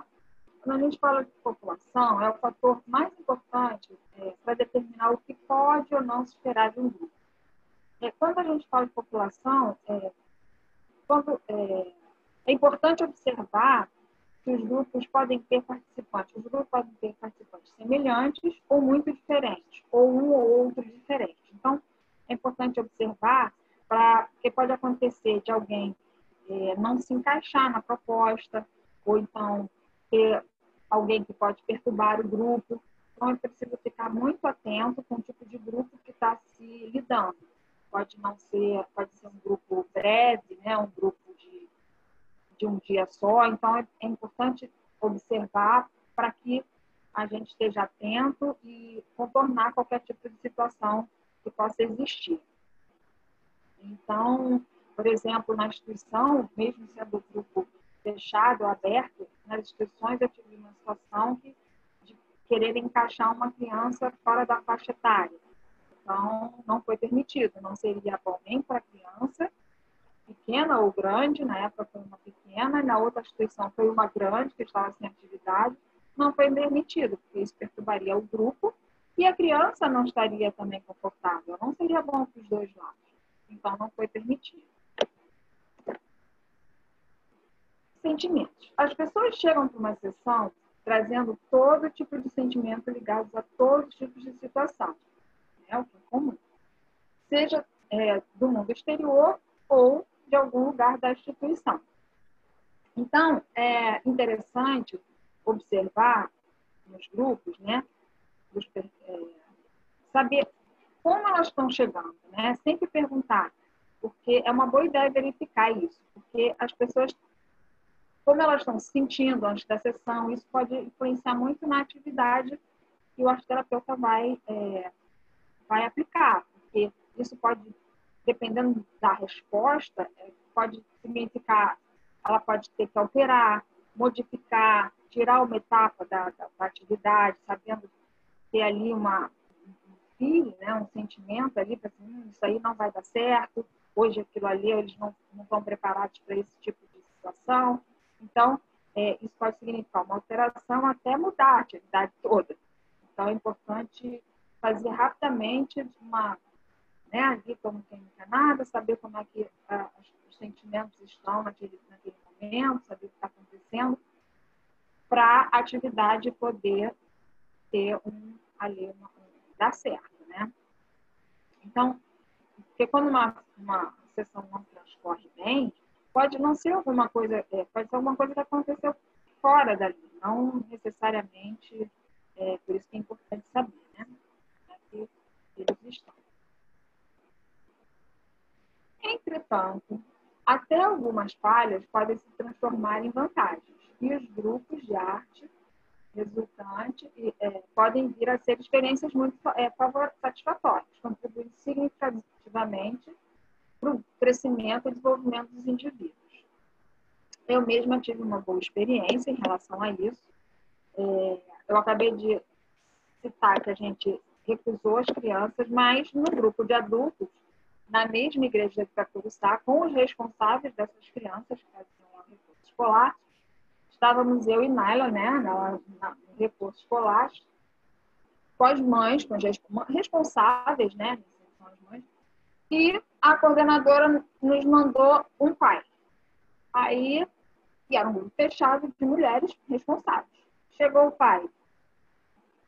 Quando a gente fala de população, é o fator mais importante para determinar o que pode ou não se esperar de um grupo. Quando a gente fala de população, é importante observar que os grupos podem ter participantes. Os grupos podem ter participantes semelhantes ou muito diferentes, ou um ou outro diferente. Então, é importante observar, porque pode acontecer de alguém não se encaixar na proposta, ou então ter alguém que pode perturbar o grupo. Então, é preciso ficar muito atento com o tipo de grupo que está se lidando. Pode ser um grupo breve, né? Um grupo de um dia só. Então, é importante observar para que a gente esteja atento e contornar qualquer tipo de situação que possa existir. Então, por exemplo, na instituição, mesmo sendo o grupo fechado ou aberto, nas instituições eu tive uma situação de querer encaixar uma criança fora da faixa etária. Então, não foi permitido. Não seria bom nem para a criança, pequena ou grande, na época foi uma pequena, e na outra instituição foi uma grande, que estava sem atividade, não foi permitido, porque isso perturbaria o grupo, e a criança não estaria também confortável, não seria bom para os dois lados. Então, não foi permitido. Sentimentos. As pessoas chegam para uma sessão trazendo todo tipo de sentimento ligados a todos os tipos de situação, o que é comum. Seja do mundo exterior ou de algum lugar da instituição. Então, é interessante observar nos grupos, né, saber como elas estão chegando, né? Sempre perguntar, porque é uma boa ideia verificar isso, porque as pessoas, como elas estão se sentindo antes da sessão, isso pode influenciar muito na atividade que o arteterapeuta vai aplicar, porque isso pode, dependendo da resposta, pode significar, ela pode ter que alterar, modificar, tirar uma etapa da atividade, sabendo ter ali um feeling, né, um sentimento ali, para assim, isso aí não vai dar certo, hoje aquilo ali eles não estão preparados para esse tipo de situação. Então, isso pode significar uma alteração até mudar a atividade toda. Então, é importante fazer rapidamente né, ali como quem não quer nada, saber como é que os sentimentos estão naquele momento, saber o que está acontecendo, para a atividade poder ter dar certo, né? Então, porque quando uma sessão não transcorre bem, pode não ser alguma coisa, pode ser alguma coisa que aconteceu fora dali, não necessariamente, por isso que é importante saber, né? Que eles estão. Entretanto, até algumas falhas podem se transformar em vantagens, e os grupos de arte resultante podem vir a ser experiências muito satisfatórias, contribuindo significativamente para o crescimento e desenvolvimento dos indivíduos. Eu mesma tive uma boa experiência em relação a isso. Eu acabei de citar que a gente recusou as crianças, mas no grupo de adultos, na mesma igreja de Itacuruçá, com os responsáveis dessas crianças que faziam o reforço escolar, estávamos eu e Naila, né, no reforço escolar, com as mães, com as responsáveis, né, são as mães, e a coordenadora nos mandou um pai. Aí, e era um grupo fechado de mulheres responsáveis. Chegou o pai,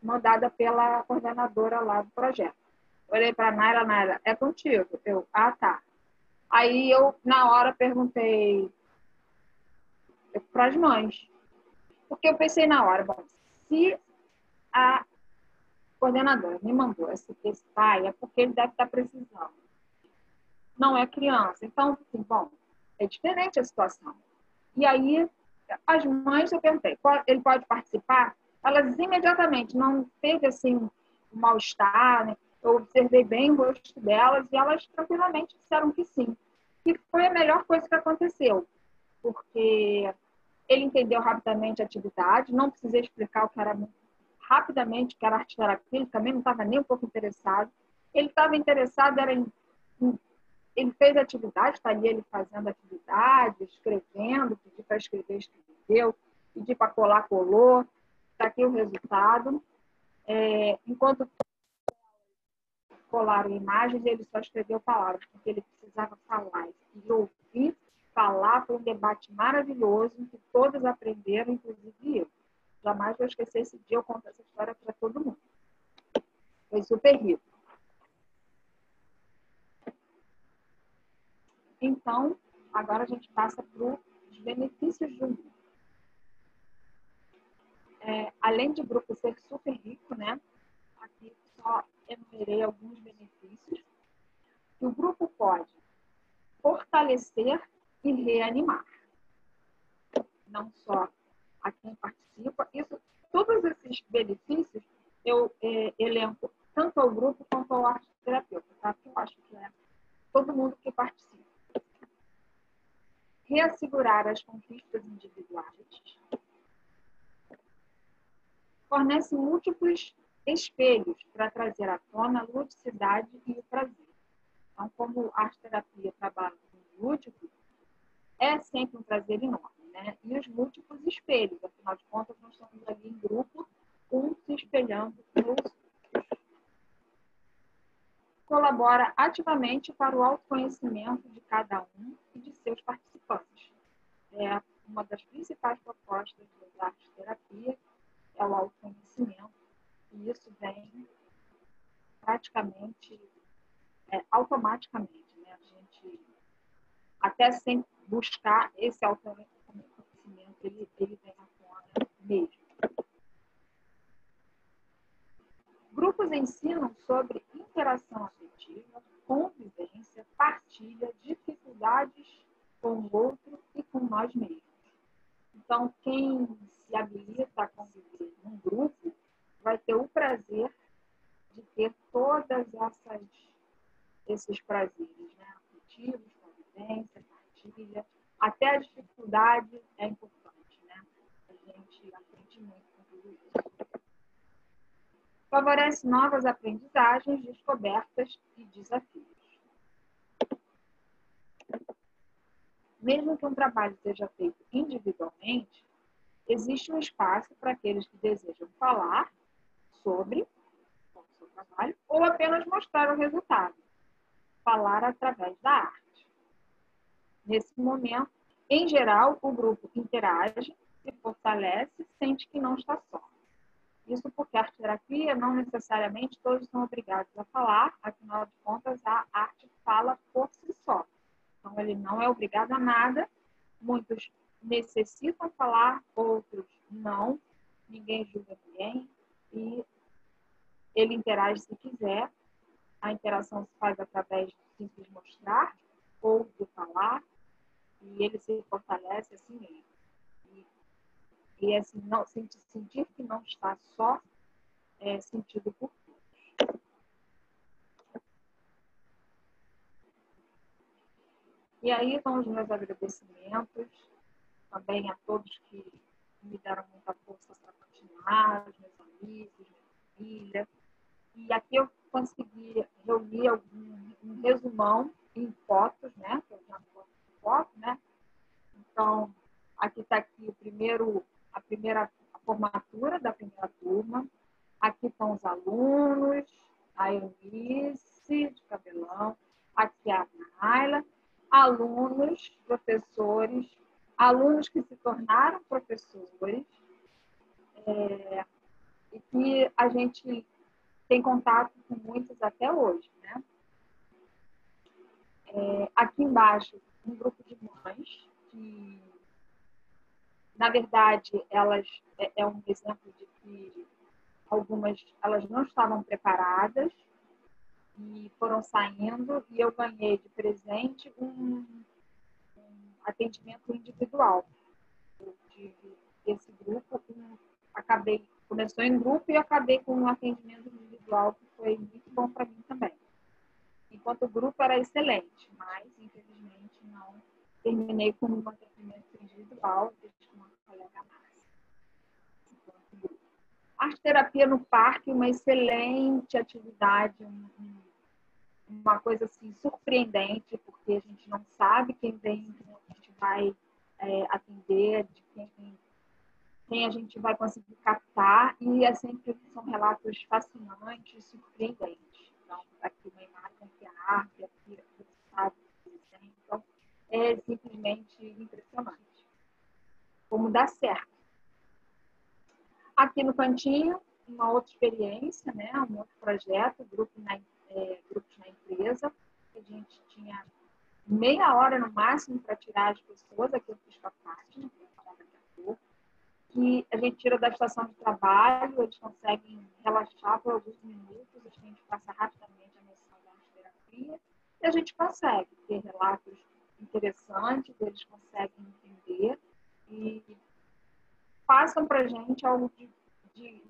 mandada pela coordenadora lá do projeto. Olhei para a Naila, é contigo? Eu, tá. Aí eu, na hora, perguntei para as mães. Porque eu pensei na hora, bom, se a coordenadora me mandou esse pai, é porque ele deve estar precisando. Não é criança. Então, assim, bom, é diferente a situação. E aí, as mães, eu perguntei, ele pode participar? Elas imediatamente, não teve, assim, um mal-estar, né? Eu observei bem o rosto delas e elas tranquilamente disseram que sim. E foi a melhor coisa que aconteceu, porque ele entendeu rapidamente a atividade, não precisei explicar o que era rapidamente, que era arte terapia, ele também não estava nem um pouco interessado. Ele estava interessado, ele fez a atividade, está ali ele fazendo a atividade, escrevendo, pedi para escrever, escreveu, pedi para colar, colou, está aqui o resultado. Enquanto colaram imagens, ele só escreveu palavras, porque ele precisava falar. E ouvir falar foi um debate maravilhoso, que todos aprenderam, inclusive eu. Jamais vou esquecer esse dia, eu conto essa história para todo mundo. Foi super rico. Então, agora a gente passa para os benefícios de um grupo. Além de grupo ser super rico, né? Aqui só enumerei alguns benefícios. O grupo pode fortalecer e reanimar. Não só a quem participa. Todos esses benefícios eu elenco tanto ao grupo quanto ao arteterapeuta, tá? Eu acho que é todo mundo que participa. Reassegurar as conquistas individuais. Fornece múltiplos espelhos para trazer à tona a ludicidade e o prazer. Então, como a arte-terapia trabalha com o lúdico, é sempre um prazer enorme, né? E os múltiplos espelhos, afinal de contas, nós estamos ali em grupo, um se espelhando nos outros. Colabora ativamente para o autoconhecimento de cada um e de seus participantes. É uma das principais propostas da arte-terapia, é o autoconhecimento, e isso vem praticamente automaticamente, né? A gente, até sem buscar esse autoconhecimento, ele vem à tona mesmo. sobre interação afetiva, convivência, partilha, dificuldades com o outro e com nós mesmos. Então, quem se habilita a conviver num grupo vai ter o prazer de ter todas esses prazeres, né? Afetivos, convivência, partilha, até a dificuldade é importante, né? A gente aprende muito com tudo isso. Favorece novas aprendizagens, descobertas e desafios. Mesmo que um trabalho seja feito individualmente, existe um espaço para aqueles que desejam falar sobre o seu trabalho ou apenas mostrar o resultado. Falar através da arte. Nesse momento, em geral, o grupo interage, se fortalece, sente que não está só. Isso porque a arte-terapia, não necessariamente todos são obrigados a falar, afinal de contas, a arte fala por si só. Então, ele não é obrigado a nada, muitos necessitam falar, outros não, ninguém julga ninguém, e ele interage se quiser. A interação se faz através de simples mostrar ou de falar, e ele se fortalece assim mesmo. E assim, não, sentir que não está só é sentido por todos. E aí vão os meus agradecimentos também a todos que me deram muita força para continuar, os meus amigos, minha família. E aqui eu consegui reunir um resumão em fotos, né? Que eu já gosto de foto, né? Então, aqui está aqui a formatura da primeira turma. Aqui estão os alunos, a Eunice, de cabelão. Aqui a Naila. Alunos, professores, alunos que se tornaram professores, e que a gente tem contato com muitos até hoje, né? Aqui embaixo, um grupo de mães que, na verdade, elas é um exemplo de que algumas elas não estavam preparadas e foram saindo, e eu ganhei de presente um atendimento individual. Eu tive esse grupo, começou em grupo e acabei com um atendimento individual que foi muito bom para mim também. Enquanto o grupo era excelente, mas infelizmente não terminei com um atendimento individual, com uma colega Márcia. Arte-terapia no parque, uma excelente atividade, uma coisa assim surpreendente, porque a gente não sabe quem vem, quem a gente vai atender, de quem a gente vai conseguir captar, e sempre são relatos fascinantes, surpreendentes. Então, aqui uma imagem que a arte, aqui o resultado do desenho, então é simplesmente impressionante. Como dá certo. Aqui no cantinho, uma outra experiência, né? Um outro projeto, grupos na empresa. A gente tinha meia hora no máximo para tirar as pessoas, aqui eu fiz com a parte, né? Que a gente tira da estação de trabalho, eles conseguem relaxar por alguns minutos, a gente passa rapidamente a noção da arte-terapia, e a gente consegue ter relatos interessantes, eles conseguem entender e passam para a gente algo de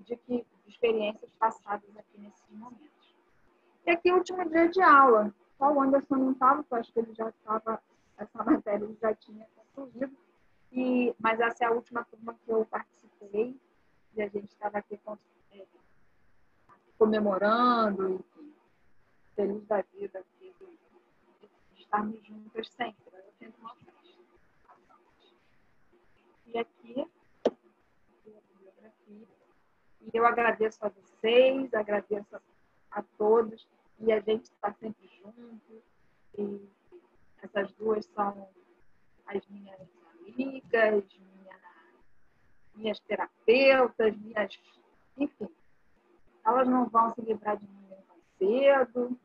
experiências passadas aqui nesses momentos. E aqui o último dia de aula. Só o Anderson não estava, porque eu acho que ele já estava, essa matéria ele já tinha concluído. Mas essa é a última turma que eu participei, e a gente estava aqui comemorando, enfim, feliz da vida, aqui, de estarmos juntas sempre. Eu tento uma festa. E aqui, e eu agradeço a vocês, agradeço a todos, e a gente está sempre junto, e essas duas são as minhas amigas, minhas terapeutas, enfim, elas não vão se livrar de mim tão cedo,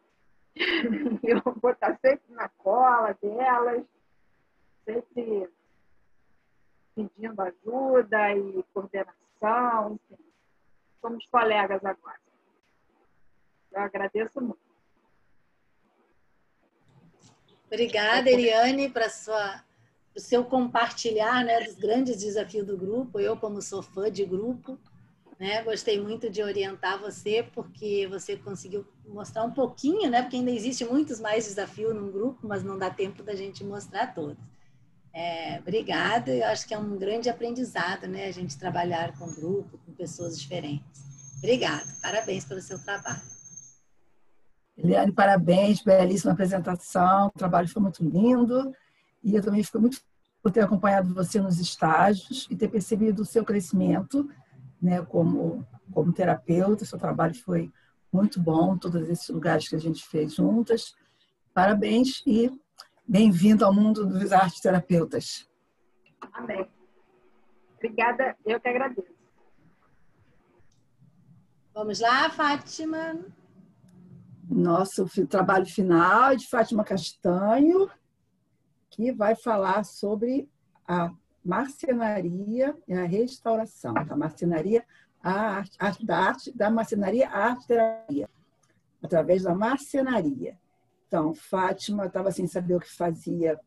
eu vou estar sempre na cola delas, sempre pedindo ajuda e coordenação, enfim. Somos colegas agora. Eu agradeço muito. Obrigada, Eliane, o seu compartilhar, né, dos grandes desafios do grupo. Eu, como sou fã de grupo, né, gostei muito de orientar você, porque você conseguiu mostrar um pouquinho, né, porque ainda existe muitos mais desafios num grupo, mas não dá tempo da gente mostrar todos. Obrigada, eu acho que é um grande aprendizado, né, a gente trabalhar com grupo, com pessoas diferentes. Obrigada, parabéns pelo seu trabalho. Eliane, parabéns, belíssima apresentação, o trabalho foi muito lindo e eu também fico muito feliz por ter acompanhado você nos estágios e ter percebido o seu crescimento, né, como terapeuta. Seu trabalho foi muito bom, todos esses lugares que a gente fez juntas. Parabéns e bem-vindo ao mundo dos artes terapeutas. Amém. Obrigada, eu que agradeço. Vamos lá, Fátima. Nosso trabalho final é de Fátima Castanho, que vai falar sobre a marcenaria e a restauração, da marcenaria à arte, da marcenaria à arte-terapia, através da marcenaria. Então, Fátima estava sem saber o que fazia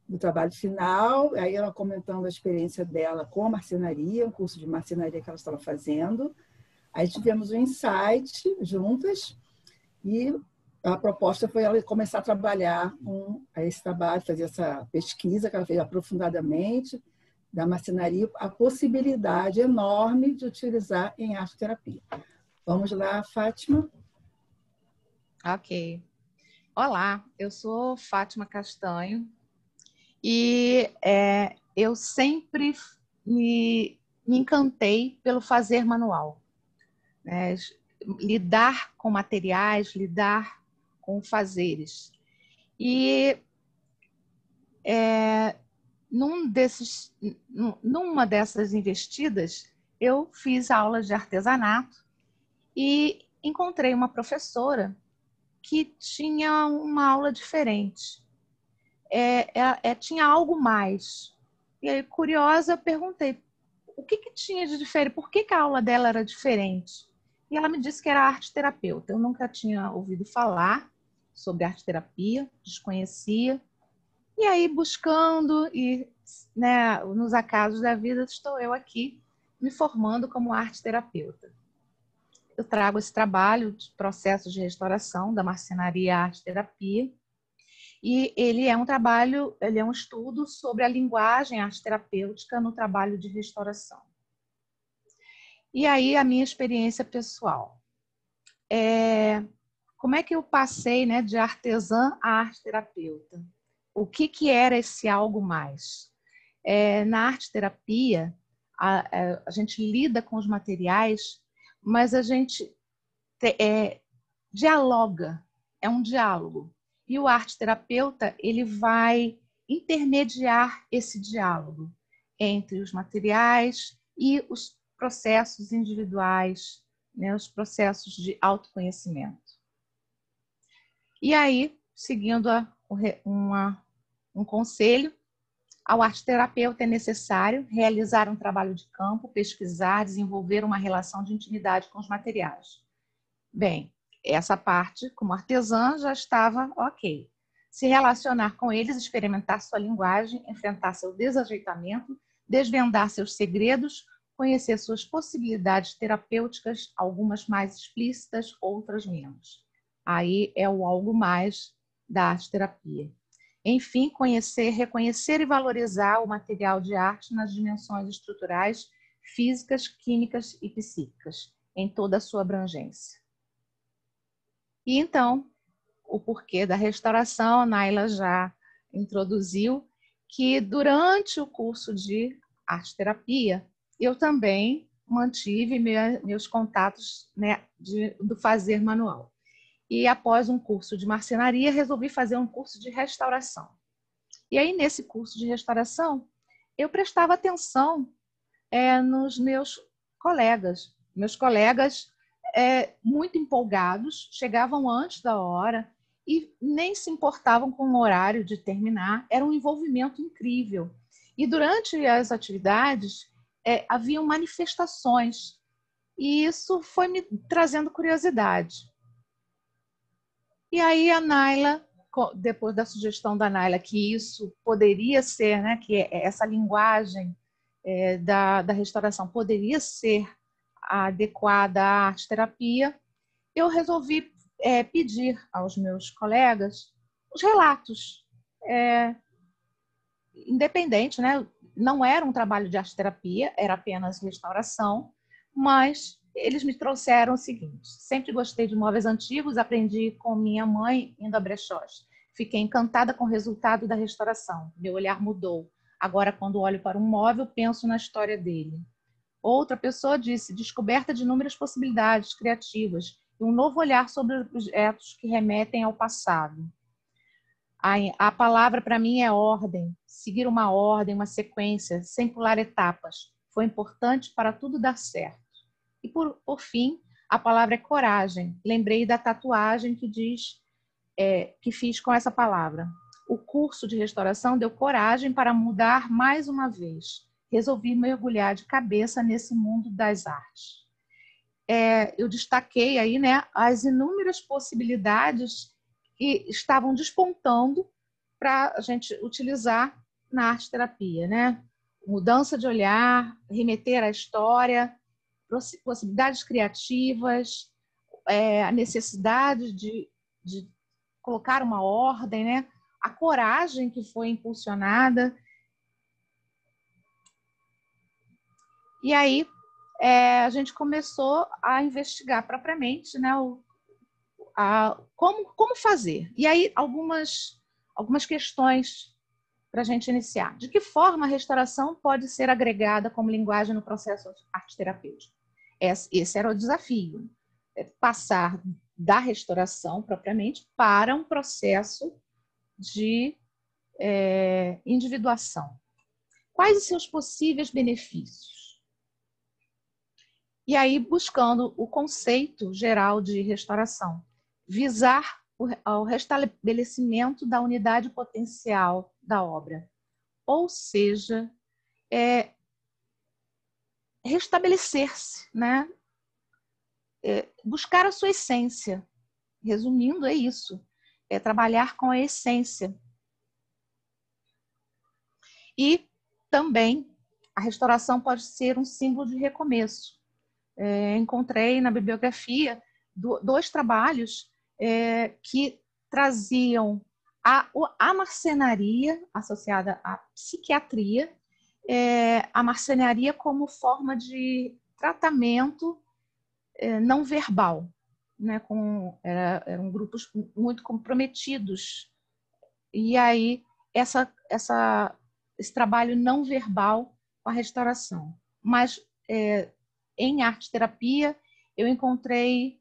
no trabalho final, aí ela comentando a experiência dela com a marcenaria, um curso de marcenaria que ela estava fazendo. Aí tivemos um insight juntas, e a proposta foi ela começar a trabalhar com esse trabalho, fazer essa pesquisa que ela fez aprofundadamente da marcenaria, a possibilidade enorme de utilizar em arte-terapia. Vamos lá, Fátima. Ok. Olá, eu sou Fátima Castanho e eu sempre me encantei pelo fazer manual, né? Lidar com materiais, lidar com fazeres. E numa dessas investidas, eu fiz aulas de artesanato e encontrei uma professora que tinha uma aula diferente. Tinha algo mais. E aí, curiosa, perguntei o que tinha de diferente, por que a aula dela era diferente? E ela me disse que era arte-terapeuta. Eu nunca tinha ouvido falar sobre arte-terapia, desconhecia. E aí, buscando, e né, nos acasos da vida, estou eu aqui me formando como arte-terapeuta. Eu trago esse trabalho de processos de restauração da marcenaria à arte-terapia. E ele é um estudo sobre a linguagem arte-terapêutica no trabalho de restauração. E aí, a minha experiência pessoal. Como é que eu passei, né, de artesã a arte-terapeuta? O que era esse algo mais? Na arte-terapia, a gente lida com os materiais, mas a gente dialoga, é um diálogo. E o arte-terapeuta, ele vai intermediar esse diálogo entre os materiais e os processos individuais, né, os processos de autoconhecimento. E aí, seguindo um conselho, ao arte-terapeuta é necessário realizar um trabalho de campo, pesquisar, desenvolver uma relação de intimidade com os materiais. Bem, essa parte, como artesã, já estava ok. Se relacionar com eles, experimentar sua linguagem, enfrentar seu desajeitamento, desvendar seus segredos, conhecer suas possibilidades terapêuticas, algumas mais explícitas, outras menos. Aí é o algo mais da arte-terapia. Enfim, conhecer, reconhecer e valorizar o material de arte nas dimensões estruturais, físicas, químicas e psíquicas, em toda a sua abrangência. E então, o porquê da restauração, a Naila já introduziu, que durante o curso de arte-terapia, eu também mantive meus contatos, né, do fazer manual. E após um curso de marcenaria, resolvi fazer um curso de restauração. E aí, nesse curso de restauração, eu prestava atenção nos meus colegas. Meus colegas muito empolgados, chegavam antes da hora e nem se importavam com o horário de terminar. Era um envolvimento incrível. E durante as atividades, haviam manifestações. E isso foi me trazendo curiosidade. E aí a Naila, depois da sugestão da Naila, que isso poderia ser, né, que essa linguagem da restauração poderia ser adequada à arte-terapia, eu resolvi pedir aos meus colegas os relatos, independente, né? Não era um trabalho de arte-terapia, era apenas restauração, mas eles me trouxeram o seguinte: sempre gostei de móveis antigos, aprendi com minha mãe indo a brechós. Fiquei encantada com o resultado da restauração. Meu olhar mudou. Agora, quando olho para um móvel, penso na história dele. Outra pessoa disse: descoberta de inúmeras possibilidades criativas e um novo olhar sobre objetos que remetem ao passado. A palavra para mim é ordem. Seguir uma ordem, uma sequência, sem pular etapas. Foi importante para tudo dar certo. E por fim, a palavra é coragem. Lembrei da tatuagem que diz que fiz com essa palavra. O curso de restauração deu coragem para mudar mais uma vez. Resolvi mergulhar de cabeça nesse mundo das artes. Eu destaquei aí, né, as inúmeras possibilidades que estavam despontando para a gente utilizar na arte-terapia, né? Mudança de olhar, remeter à história, possibilidades criativas, a necessidade de colocar uma ordem, né? A coragem que foi impulsionada. E aí a gente começou a investigar propriamente, né, como fazer. E aí algumas questões para a gente iniciar. De que forma a restauração pode ser agregada como linguagem no processo arte-terapêutico? Esse era o desafio. Passar da restauração propriamente para um processo de individuação. Quais os seus possíveis benefícios? E aí, buscando o conceito geral de restauração, visar o restabelecimento da unidade potencial da obra. Ou seja, restabelecer-se, né? Buscar a sua essência. Resumindo, é isso. É trabalhar com a essência. E também a restauração pode ser um símbolo de recomeço. Encontrei na bibliografia dois trabalhos que traziam a marcenaria associada à psiquiatria, a marcenaria como forma de tratamento não verbal, né? Eram grupos muito comprometidos. E aí, esse trabalho não verbal com a restauração. Mas em arte-terapia, eu encontrei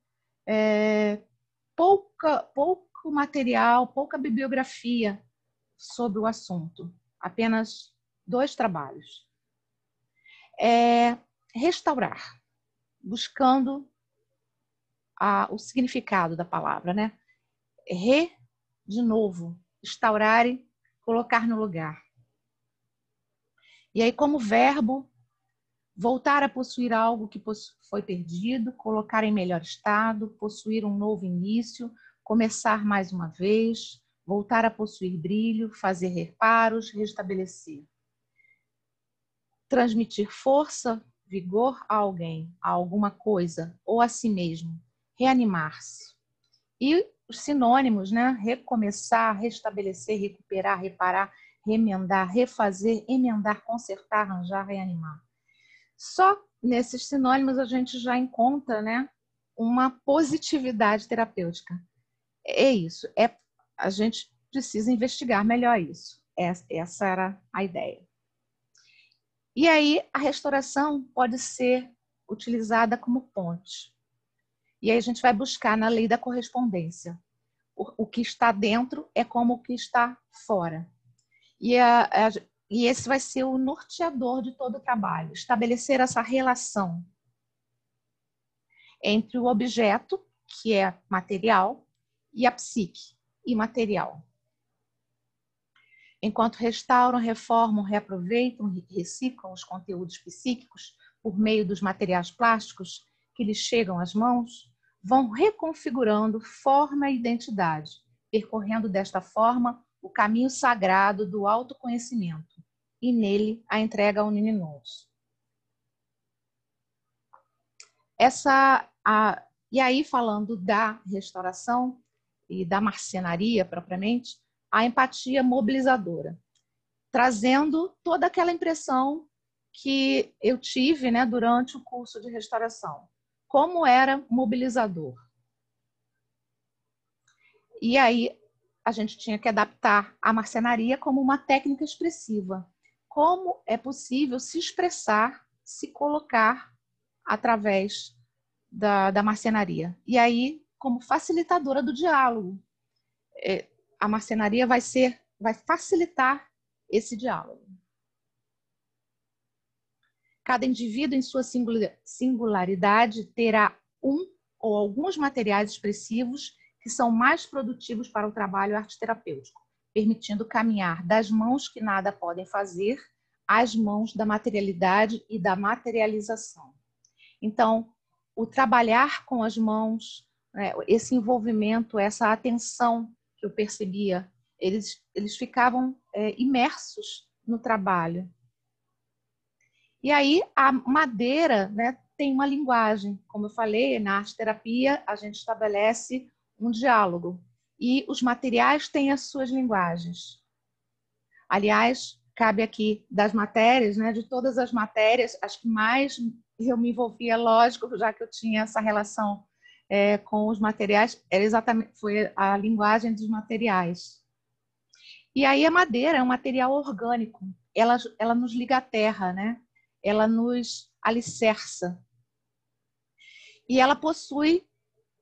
pouco material, pouca bibliografia sobre o assunto. Apenas 2 trabalhos. Restaurar, buscando o significado da palavra, né? De novo, instaurar e colocar no lugar. E aí, como verbo, voltar a possuir algo que foi perdido, colocar em melhor estado, possuir um novo início, começar mais uma vez, voltar a possuir brilho, fazer reparos, restabelecer. Transmitir força, vigor a alguém, a alguma coisa ou a si mesmo. Reanimar-se. E os sinônimos, né? Recomeçar, restabelecer, recuperar, reparar, remendar, refazer, emendar, consertar, arranjar, reanimar. Só nesses sinônimos a gente já encontra, né, uma positividade terapêutica. É isso. A gente precisa investigar melhor isso. Essa era a ideia. E aí a restauração pode ser utilizada como ponte. E aí a gente vai buscar na lei da correspondência. O que está dentro é como o que está fora. E esse vai ser o norteador de todo o trabalho. Estabelecer essa relação entre o objeto, que é material, e a psique, imaterial. Enquanto restauram, reformam, reaproveitam, reciclam os conteúdos psíquicos por meio dos materiais plásticos que lhes chegam às mãos, vão reconfigurando forma e identidade, percorrendo desta forma o caminho sagrado do autoconhecimento e nele a entrega ao Nininoos. E aí, falando da restauração e da marcenaria propriamente, a empatia mobilizadora, trazendo toda aquela impressão que eu tive, né, durante o curso de restauração. Como era mobilizador. E aí a gente tinha que adaptar a marcenaria como uma técnica expressiva. Como é possível se expressar, se colocar através da marcenaria. E aí, como facilitadora do diálogo, a marcenaria vai facilitar esse diálogo. Cada indivíduo, em sua singularidade, terá um ou alguns materiais expressivos que são mais produtivos para o trabalho arte-terapêutico, permitindo caminhar das mãos que nada podem fazer às mãos da materialidade e da materialização. Então, o trabalhar com as mãos, né, esse envolvimento, essa atenção que eu percebia, eles ficavam imersos no trabalho. E aí a madeira, né, tem uma linguagem. Como eu falei, na arte-terapia a gente estabelece um diálogo. E os materiais têm as suas linguagens. Aliás, cabe aqui das matérias, né, de todas as matérias, acho que mais eu me envolvia, lógico, já que eu tinha essa relação com os materiais, foi a linguagem dos materiais. E aí a madeira é um material orgânico. Ela nos liga à terra, né? Ela nos alicerça. E ela possui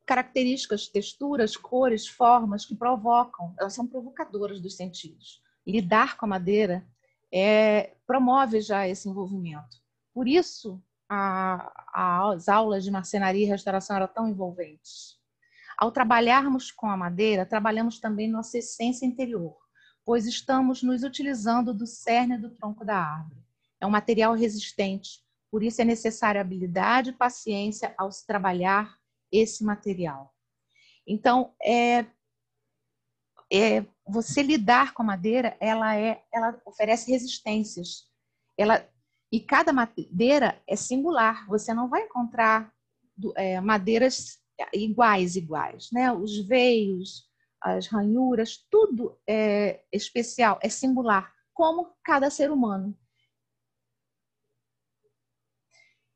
características, texturas, cores, formas que provocam, elas são provocadoras dos sentidos. Lidar com a madeira promove já esse envolvimento. Por isso, as aulas de marcenaria e restauração eram tão envolventes. Ao trabalharmos com a madeira, trabalhamos também nossa essência interior, pois estamos nos utilizando do cerne do tronco da árvore. É um material resistente, por isso é necessária habilidade e paciência ao se trabalhar esse material. Então, você lidar com a madeira, ela oferece resistências. E cada madeira é singular. Você não vai encontrar madeiras iguais, né? Os veios, as ranhuras, tudo é especial, é singular, como cada ser humano.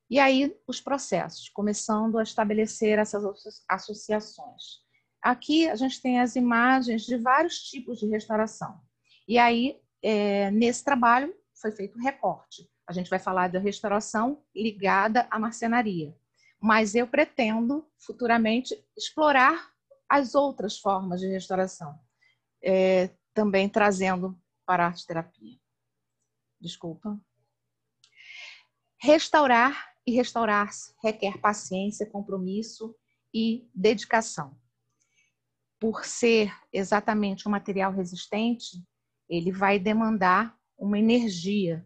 E aí, os processos, começando a estabelecer essas associações. Aqui, a gente tem as imagens de vários tipos de restauração. E aí, nesse trabalho, foi feito um recorte. A gente vai falar da restauração ligada à marcenaria. Mas eu pretendo, futuramente, explorar as outras formas de restauração, também trazendo para a arte-terapia. Desculpa. Restaurar e restaurar-se requer paciência, compromisso e dedicação. Por ser exatamente um material resistente, ele vai demandar uma energia.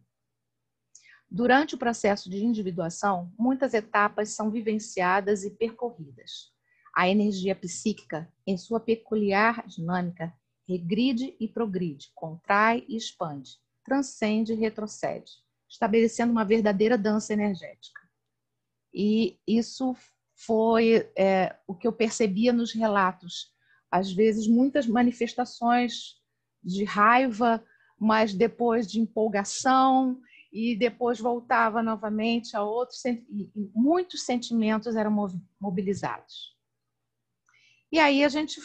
Durante o processo de individuação, muitas etapas são vivenciadas e percorridas. A energia psíquica, em sua peculiar dinâmica, regride e progride, contrai e expande, transcende e retrocede, estabelecendo uma verdadeira dança energética. E isso foi o que eu percebia nos relatos. Às vezes, muitas manifestações de raiva, mas depois de empolgação, e depois voltava novamente a outros, e muitos sentimentos eram mobilizados. E aí a gente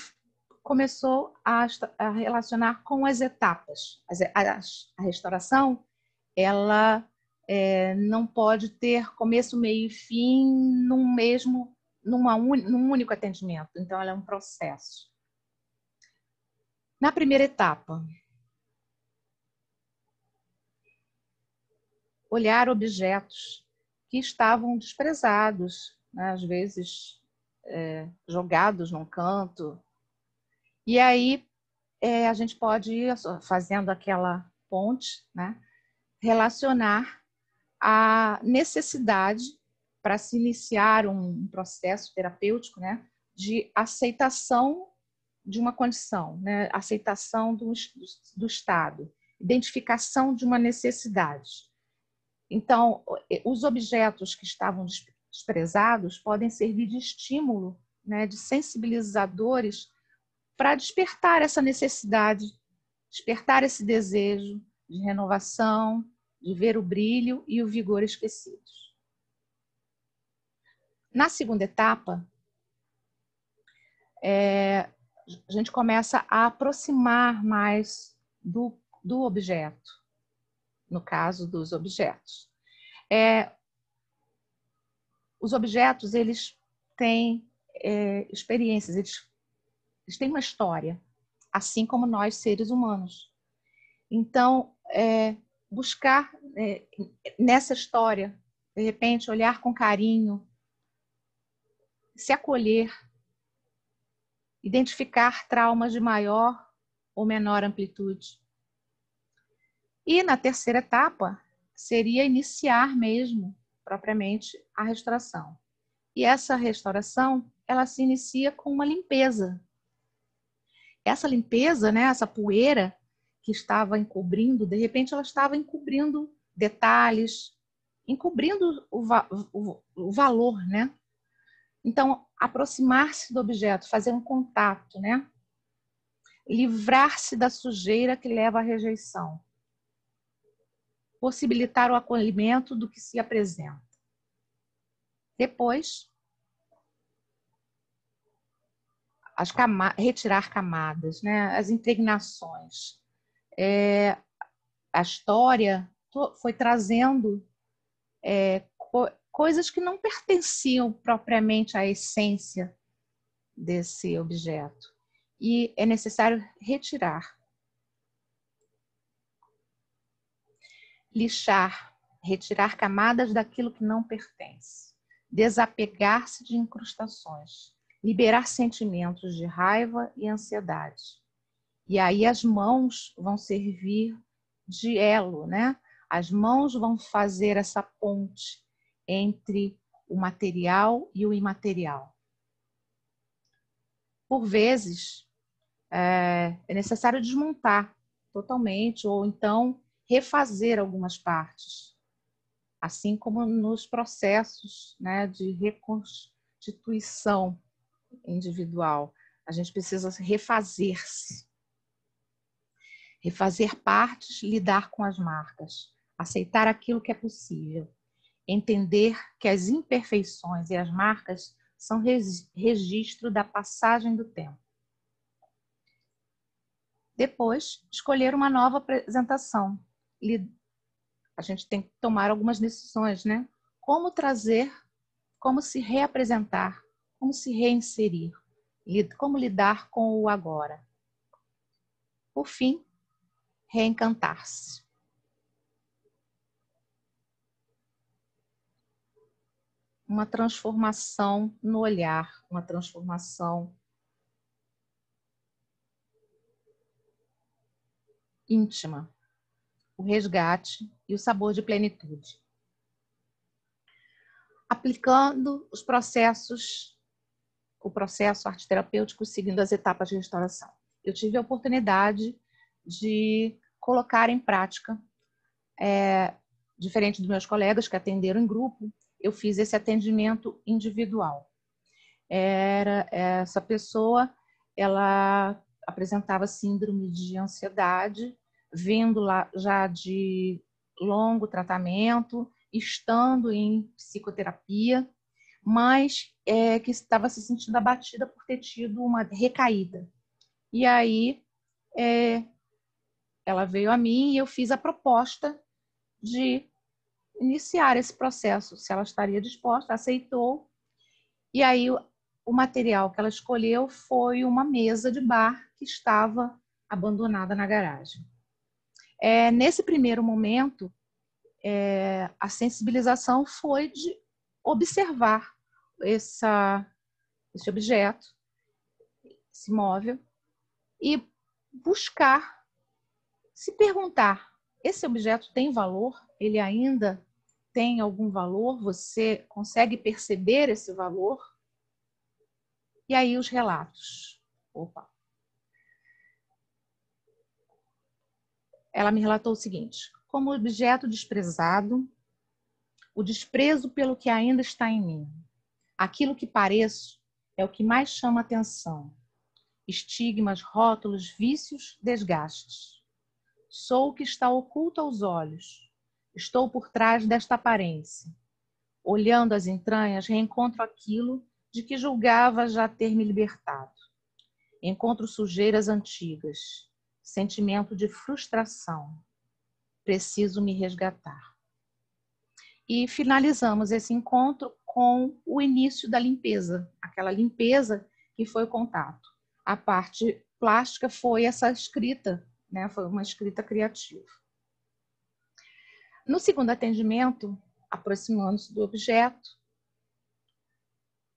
começou a relacionar com as etapas. A restauração, ela não pode ter começo, meio e fim num único atendimento. Então, ela é um processo. Na primeira etapa, olhar objetos que estavam desprezados, né? Às vezes jogados num canto. E aí a gente pode ir fazendo aquela ponte, né? Relacionar a necessidade para se iniciar um processo terapêutico, né? de aceitação de uma condição, né? Aceitação do estado, identificação de uma necessidade. Então, os objetos que estavam desprezados podem servir de estímulo, né, de sensibilizadores para despertar essa necessidade, despertar esse desejo de renovação, de ver o brilho e o vigor esquecidos. Na segunda etapa, a gente começa a aproximar mais do objeto, no caso dos objetos. Os objetos, eles têm experiências, eles têm uma história, assim como nós, seres humanos. Então, buscar nessa história, de repente, olhar com carinho, se acolher, identificar traumas de maior ou menor amplitude. E na terceira etapa, seria iniciar mesmo, propriamente, a restauração. E essa restauração, ela se inicia com uma limpeza. Essa limpeza, né, essa poeira que estava encobrindo, de repente ela estava encobrindo detalhes, encobrindo o valor, né? Então, aproximar-se do objeto, fazer um contato, né? Livrar-se da sujeira que leva à rejeição. Possibilitar o acolhimento do que se apresenta. Depois, retirar camadas, né? As impregnações. A história foi trazendo coisas que não pertenciam propriamente à essência desse objeto. E é necessário retirar. Lixar, retirar camadas daquilo que não pertence. Desapegar-se de incrustações. Liberar sentimentos de raiva e ansiedade. E aí as mãos vão servir de elo, né? As mãos vão fazer essa ponte entre o material e o imaterial. Por vezes, é necessário desmontar totalmente ou então refazer algumas partes, assim como nos processos, né, de reconstituição individual. A gente precisa refazer-se. Refazer partes, lidar com as marcas, aceitar aquilo que é possível, entender que as imperfeições e as marcas são registro da passagem do tempo. Depois, escolher uma nova apresentação. A gente tem que tomar algumas decisões, né? Como trazer, como se reapresentar, como se reinserir, como lidar com o agora. Por fim, reencantar-se. Uma transformação no olhar, uma transformação íntima, o resgate e o sabor de plenitude. Aplicando os processos, o processo arte terapêutico seguindo as etapas de restauração. Eu tive a oportunidade de colocar em prática, diferente dos meus colegas que atenderam em grupo, eu fiz esse atendimento individual. Essa pessoa, ela apresentava síndrome de ansiedade, vindo lá já de longo tratamento, estando em psicoterapia, mas que estava se sentindo abatida por ter tido uma recaída. E aí, ela veio a mim e eu fiz a proposta de iniciar esse processo, se ela estaria disposta, aceitou. E aí o material que ela escolheu foi uma mesa de bar que estava abandonada na garagem. Nesse primeiro momento, a sensibilização foi de observar esse objeto, esse móvel, e buscar, se perguntar, esse objeto tem valor? Ele ainda tem algum valor? Você consegue perceber esse valor? E aí os relatos. Opa. Ela me relatou o seguinte: como objeto desprezado, o desprezo pelo que ainda está em mim. Aquilo que pareço é o que mais chama atenção. Estigmas, rótulos, vícios, desgastes. Sou o que está oculto aos olhos. Estou por trás desta aparência. Olhando as entranhas, reencontro aquilo de que julgava já ter me libertado. Encontro sujeiras antigas, sentimento de frustração. Preciso me resgatar. E finalizamos esse encontro com o início da limpeza, aquela limpeza que foi o contato. A parte plástica foi essa escrita, né? Foi uma escrita criativa. No segundo atendimento, aproximando-se do objeto,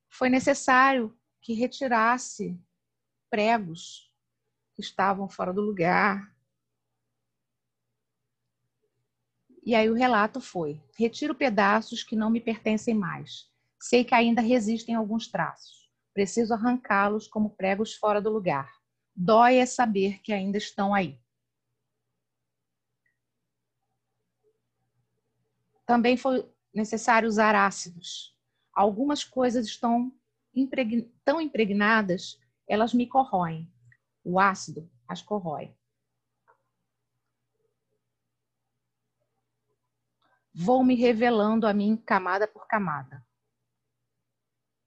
foi necessário que retirasse pregos que estavam fora do lugar. E aí o relato foi: retiro pedaços que não me pertencem mais. Sei que ainda resistem alguns traços. Preciso arrancá-los como pregos fora do lugar. Dói é saber que ainda estão aí. Também foi necessário usar ácidos. Algumas coisas estão tão impregnadas, elas me corroem. O ácido as corrói. Vou me revelando a mim camada por camada.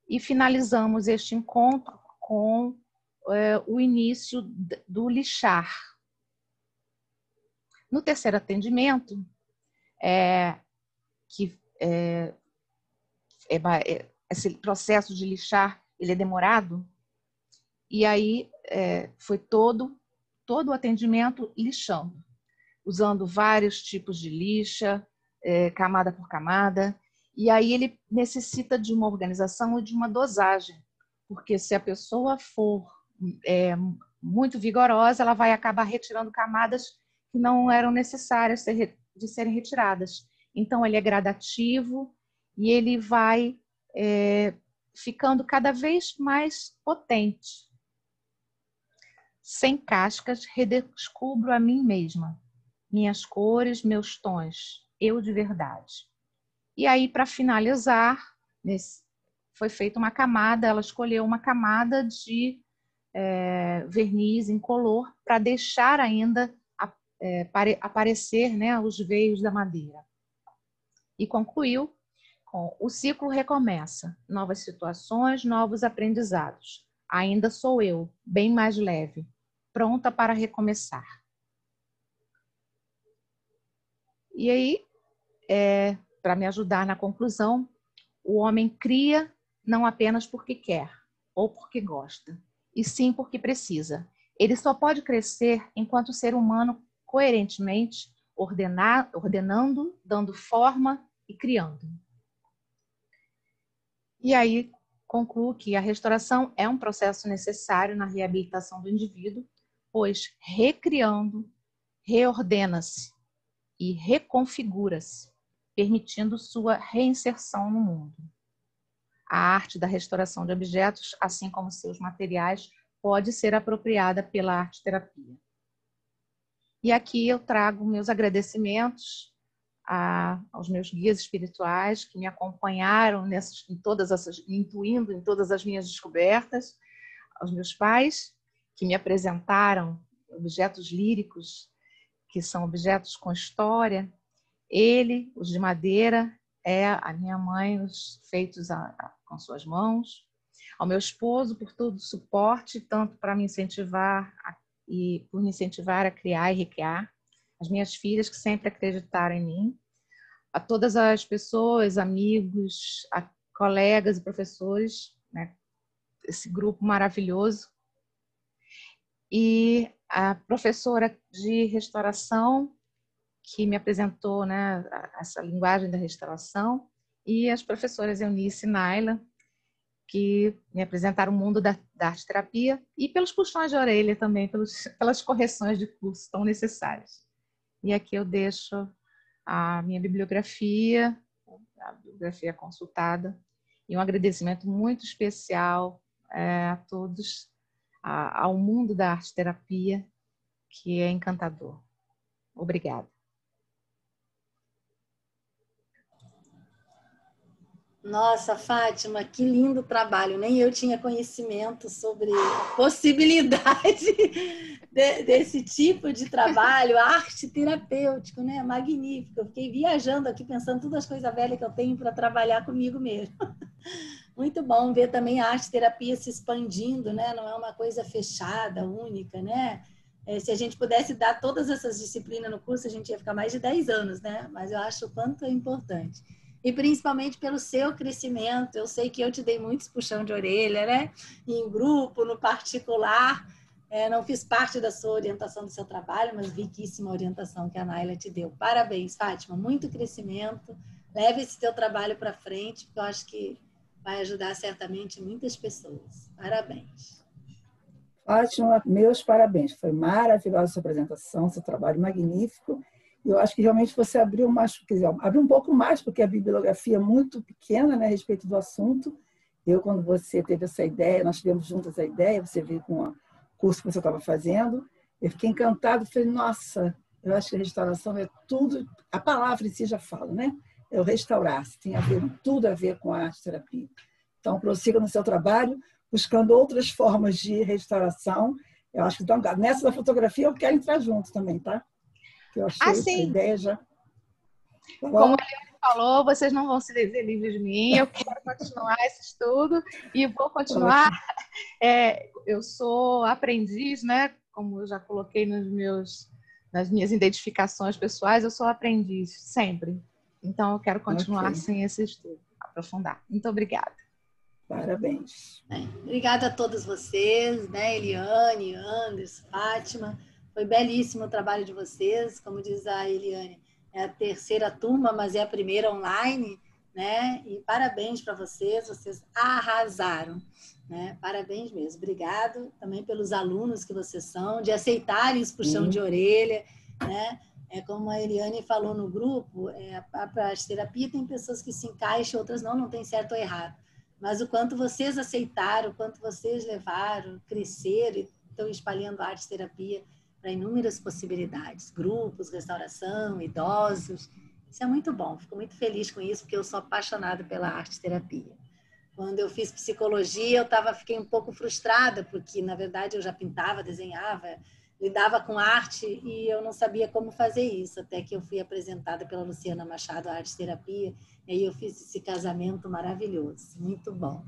E finalizamos este encontro com o início do lixar. No terceiro atendimento, esse processo de lixar ele é demorado, e aí foi todo o atendimento lixando, usando vários tipos de lixa, camada por camada, e aí ele necessita de uma organização e de uma dosagem, porque se a pessoa for muito vigorosa, ela vai acabar retirando camadas que não eram necessárias de serem retiradas. Então, ele é gradativo e ele vai ficando cada vez mais potente. Sem cascas, redescubro a mim mesma, minhas cores, meus tons, eu de verdade. E aí, para finalizar, foi feita uma camada, ela escolheu uma camada de verniz incolor para deixar ainda aparecer, né, os veios da madeira. E concluiu com: o ciclo recomeça, novas situações, novos aprendizados. Ainda sou eu, bem mais leve, pronta para recomeçar. E aí, para me ajudar na conclusão, o homem cria não apenas porque quer ou porque gosta, e sim porque precisa. Ele só pode crescer enquanto ser humano coerentemente ordenando, dando forma e criando. E aí concluo que a restauração é um processo necessário na reabilitação do indivíduo, pois recriando, reordena-se e reconfigura-se, permitindo sua reinserção no mundo. A arte da restauração de objetos, assim como seus materiais, pode ser apropriada pela arte-terapia. E aqui eu trago meus agradecimentos aos meus guias espirituais que me acompanharam me intuindo em todas as minhas descobertas, aos meus pais que me apresentaram objetos líricos, que são objetos com história, os de madeira, a minha mãe, os feitos com suas mãos, ao meu esposo por todo o suporte, tanto para me incentivar e por me incentivar a criar e recriar, as minhas filhas que sempre acreditaram em mim, a todas as pessoas, amigos, colegas e professores, né, esse grupo maravilhoso, e a professora de restauração que me apresentou, né, essa linguagem da restauração, e as professoras Eunice e Naila, que me apresentaram o mundo da arte-terapia, e pelos puxões de orelha também, pelas correções de curso tão necessárias. E aqui eu deixo a minha bibliografia, a bibliografia consultada, e um agradecimento muito especial a todos ao mundo da arte-terapia, que é encantador. Obrigada. Nossa, Fátima, que lindo trabalho. Nem eu tinha conhecimento sobre a possibilidade desse tipo de trabalho, arte terapêutico, né? Magnífico. Eu fiquei viajando aqui, pensando todas as coisas velhas que eu tenho para trabalhar comigo mesmo. Muito bom ver também a arte terapia se expandindo, né? Não é uma coisa fechada, única, né? Se a gente pudesse dar todas essas disciplinas no curso, a gente ia ficar mais de 10 anos, né? Mas eu acho o quanto é importante. E principalmente pelo seu crescimento. Eu sei que eu te dei muitos puxão de orelha, né? Em grupo, no particular. Não fiz parte da sua orientação do seu trabalho, mas riquíssima orientação que a Naila te deu. Parabéns, Fátima. Muito crescimento. Leve esse teu trabalho para frente, porque eu acho que vai ajudar certamente muitas pessoas. Parabéns. Fátima, meus parabéns. Foi maravilhosa a sua apresentação, seu trabalho magnífico. Eu acho que realmente você abriu mais, quer dizer, abriu um pouco mais, porque a bibliografia é muito pequena, né, a respeito do assunto. Eu, quando você teve essa ideia, nós tivemos juntas a ideia, você veio com o curso que você estava fazendo, eu fiquei encantada, falei, nossa, eu acho que a restauração é tudo, a palavra em si já fala, né? É o restaurar-se, tem a ver, tudo a ver com a arte-terapia. Então, prossiga no seu trabalho, buscando outras formas de restauração. Eu acho que então, nessa da fotografia eu quero entrar junto também, tá? Que eu achei a ideia já. Tá bom? Como a Eliane falou, vocês não vão se dizer livres de mim, eu quero continuar esse estudo e vou continuar. Eu sou aprendiz, né? Como eu já coloquei nas minhas identificações pessoais, eu sou aprendiz, sempre. Então, eu quero continuar sem esse estudo, aprofundar. Muito obrigada. Parabéns. Obrigada a todos vocês, né? Eliane, Anderson, Fátima. Foi belíssimo o trabalho de vocês. Como diz a Eliane, é a terceira turma, mas é a primeira online, né? E parabéns para vocês, vocês arrasaram, né? Parabéns mesmo. Obrigado também pelos alunos que vocês são, de aceitarem esse puxão de orelha, né? Como a Eliane falou no grupo, a arte-terapia tem pessoas que se encaixam, outras não tem certo ou errado. Mas o quanto vocês aceitaram, o quanto vocês levaram, cresceram e estão espalhando a arte-terapia para inúmeras possibilidades, grupos, restauração, idosos. Isso é muito bom, fico muito feliz com isso, porque eu sou apaixonada pela arte-terapia. Quando eu fiz psicologia, fiquei um pouco frustrada, porque, na verdade, eu já pintava, desenhava, lidava com arte e eu não sabia como fazer isso, até que eu fui apresentada pela Luciana Machado à arte-terapia, e aí eu fiz esse casamento maravilhoso, muito bom.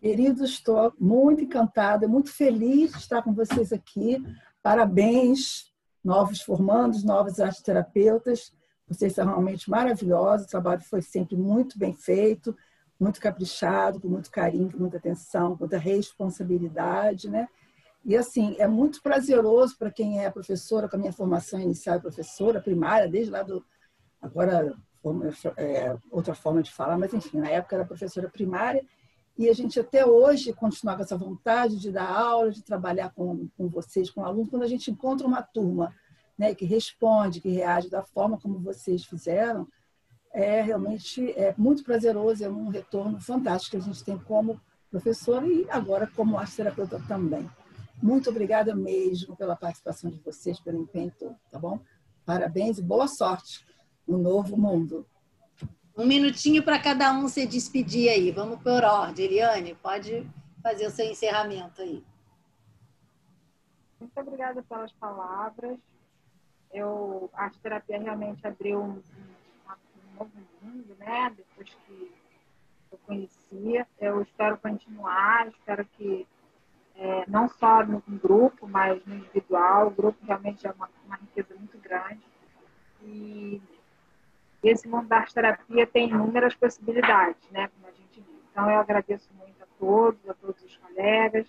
Queridos, estou muito encantada, muito feliz de estar com vocês aqui. Parabéns, novos formandos, novos arteterapeutas. Vocês são realmente maravilhosos, o trabalho foi sempre muito bem feito, muito caprichado, com muito carinho, com muita atenção, com muita responsabilidade, né? E, assim, é muito prazeroso para quem é professora, com a minha formação inicial é professora primária, desde lá do... Agora, outra forma de falar, mas, enfim, na época era professora primária, e a gente até hoje continua com essa vontade de dar aula, de trabalhar com vocês, com alunos, quando a gente encontra uma turma, né, que responde, que reage da forma como vocês fizeram, realmente muito prazeroso, é um retorno fantástico que a gente tem como professora e agora como arte-terapeuta também. Muito obrigada mesmo pela participação de vocês, pelo empenho todo, tá bom? Parabéns e boa sorte no novo mundo. Um minutinho para cada um se despedir aí. Vamos por ordem. Eliane, pode fazer o seu encerramento aí. Muito obrigada pelas palavras. A arte-terapia realmente abriu um novo mundo, né? Depois que eu conhecia. Eu espero continuar, espero que não só no grupo, mas no individual. O grupo realmente é uma riqueza muito grande. E esse mundo da arte-terapia tem inúmeras possibilidades, né? Como a gente viu. Então, eu agradeço muito a todos os colegas,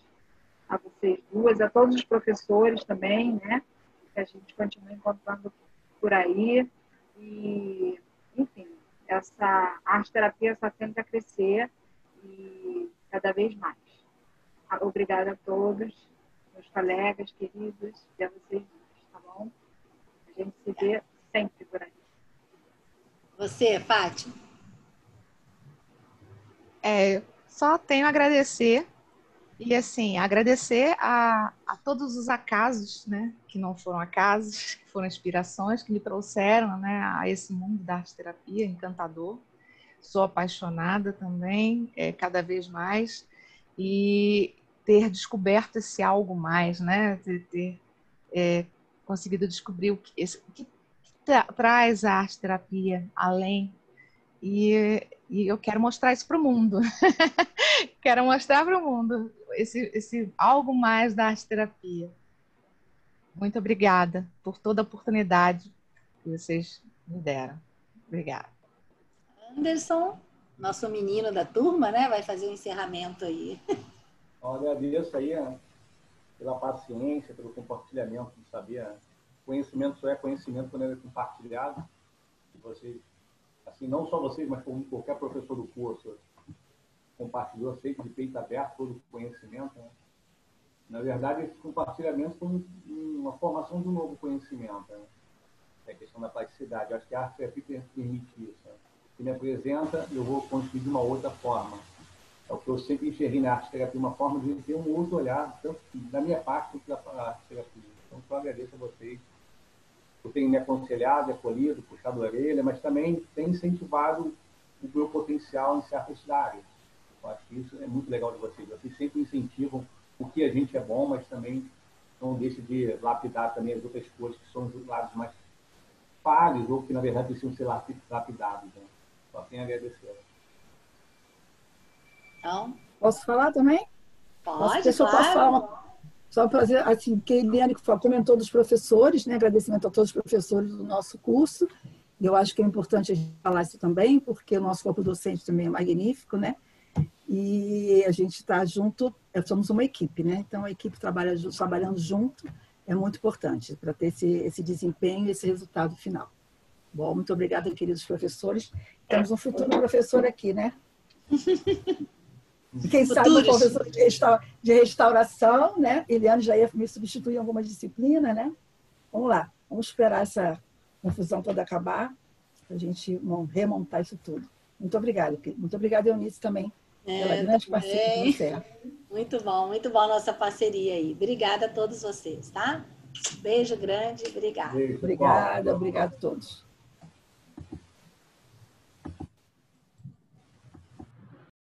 a vocês duas, a todos os professores também, né? Que a gente continua encontrando por aí. E, enfim, essa arte-terapia só tende a crescer e cada vez mais. Obrigada a todos, meus colegas queridos, e a vocês duas, tá bom? A gente se vê sempre por aí. Você, Fátima? Só tenho a agradecer. E, assim, agradecer a todos os acasos, né, que não foram acasos, que foram inspirações, que me trouxeram, né, a esse mundo da arte-terapia encantador. Sou apaixonada também, cada vez mais, e ter descoberto esse algo mais, né, ter conseguido descobrir o que traz a arte-terapia além. E eu quero mostrar isso para o mundo. Quero mostrar para o mundo esse algo mais da arte-terapia. Muito obrigada por toda a oportunidade que vocês me deram. Obrigada. Anderson, nosso menino da turma, né? Vai fazer o encerramento aí. Eu agradeço aí pela paciência, pelo compartilhamento de saber. Conhecimento só é conhecimento quando ele é compartilhado. E vocês, assim, não só vocês, mas como qualquer professor do curso, compartilhou sempre de peito aberto todo o conhecimento. Né? Na verdade, esse compartilhamento foi uma formação de um novo conhecimento. Né? É a questão da plasticidade. Eu acho que a arte-terapia permite isso. Né? Se me apresenta, eu vou construir de uma outra forma. É o que eu sempre enxerguei na arte-terapia, uma forma de ter um outro olhar, tanto da minha parte quanto da arte-terapia. Então, eu agradeço a vocês por terem me aconselhado, acolhido, puxado a orelha, mas também tem incentivado o meu potencial em certas áreas. Eu acho que isso é muito legal de vocês. Vocês sempre incentivam o que a gente é bom, mas também não deixam de lapidar também as outras coisas que são os lados mais falhos ou que, na verdade, precisam ser lapidados. Né? Só tenho a agradecer. Então, Posso falar também? pode, Claro. Posso falar? Só para fazer, assim, que a Eliane comentou dos professores, né? Agradecimento a todos os professores do nosso curso. E eu acho que é importante a gente falar isso também, porque o nosso corpo docente também é magnífico, né? E a gente está junto, somos uma equipe, né? Então, a equipe trabalhando junto é muito importante para ter esse desempenho e esse resultado final. Bom, muito obrigada, queridos professores. Temos um futuro professor aqui, né? Quem sabe o professor de restauração, né? Eliane já ia me substituir em alguma disciplina, né? Vamos lá, vamos esperar essa confusão toda acabar, para a gente remontar isso tudo. Muito obrigada. Muito obrigada, Eunice, também, pela grande parceria que você é. Muito bom a nossa parceria aí. Obrigada a todos vocês, tá? Beijo grande, obrigada. Obrigada a todos.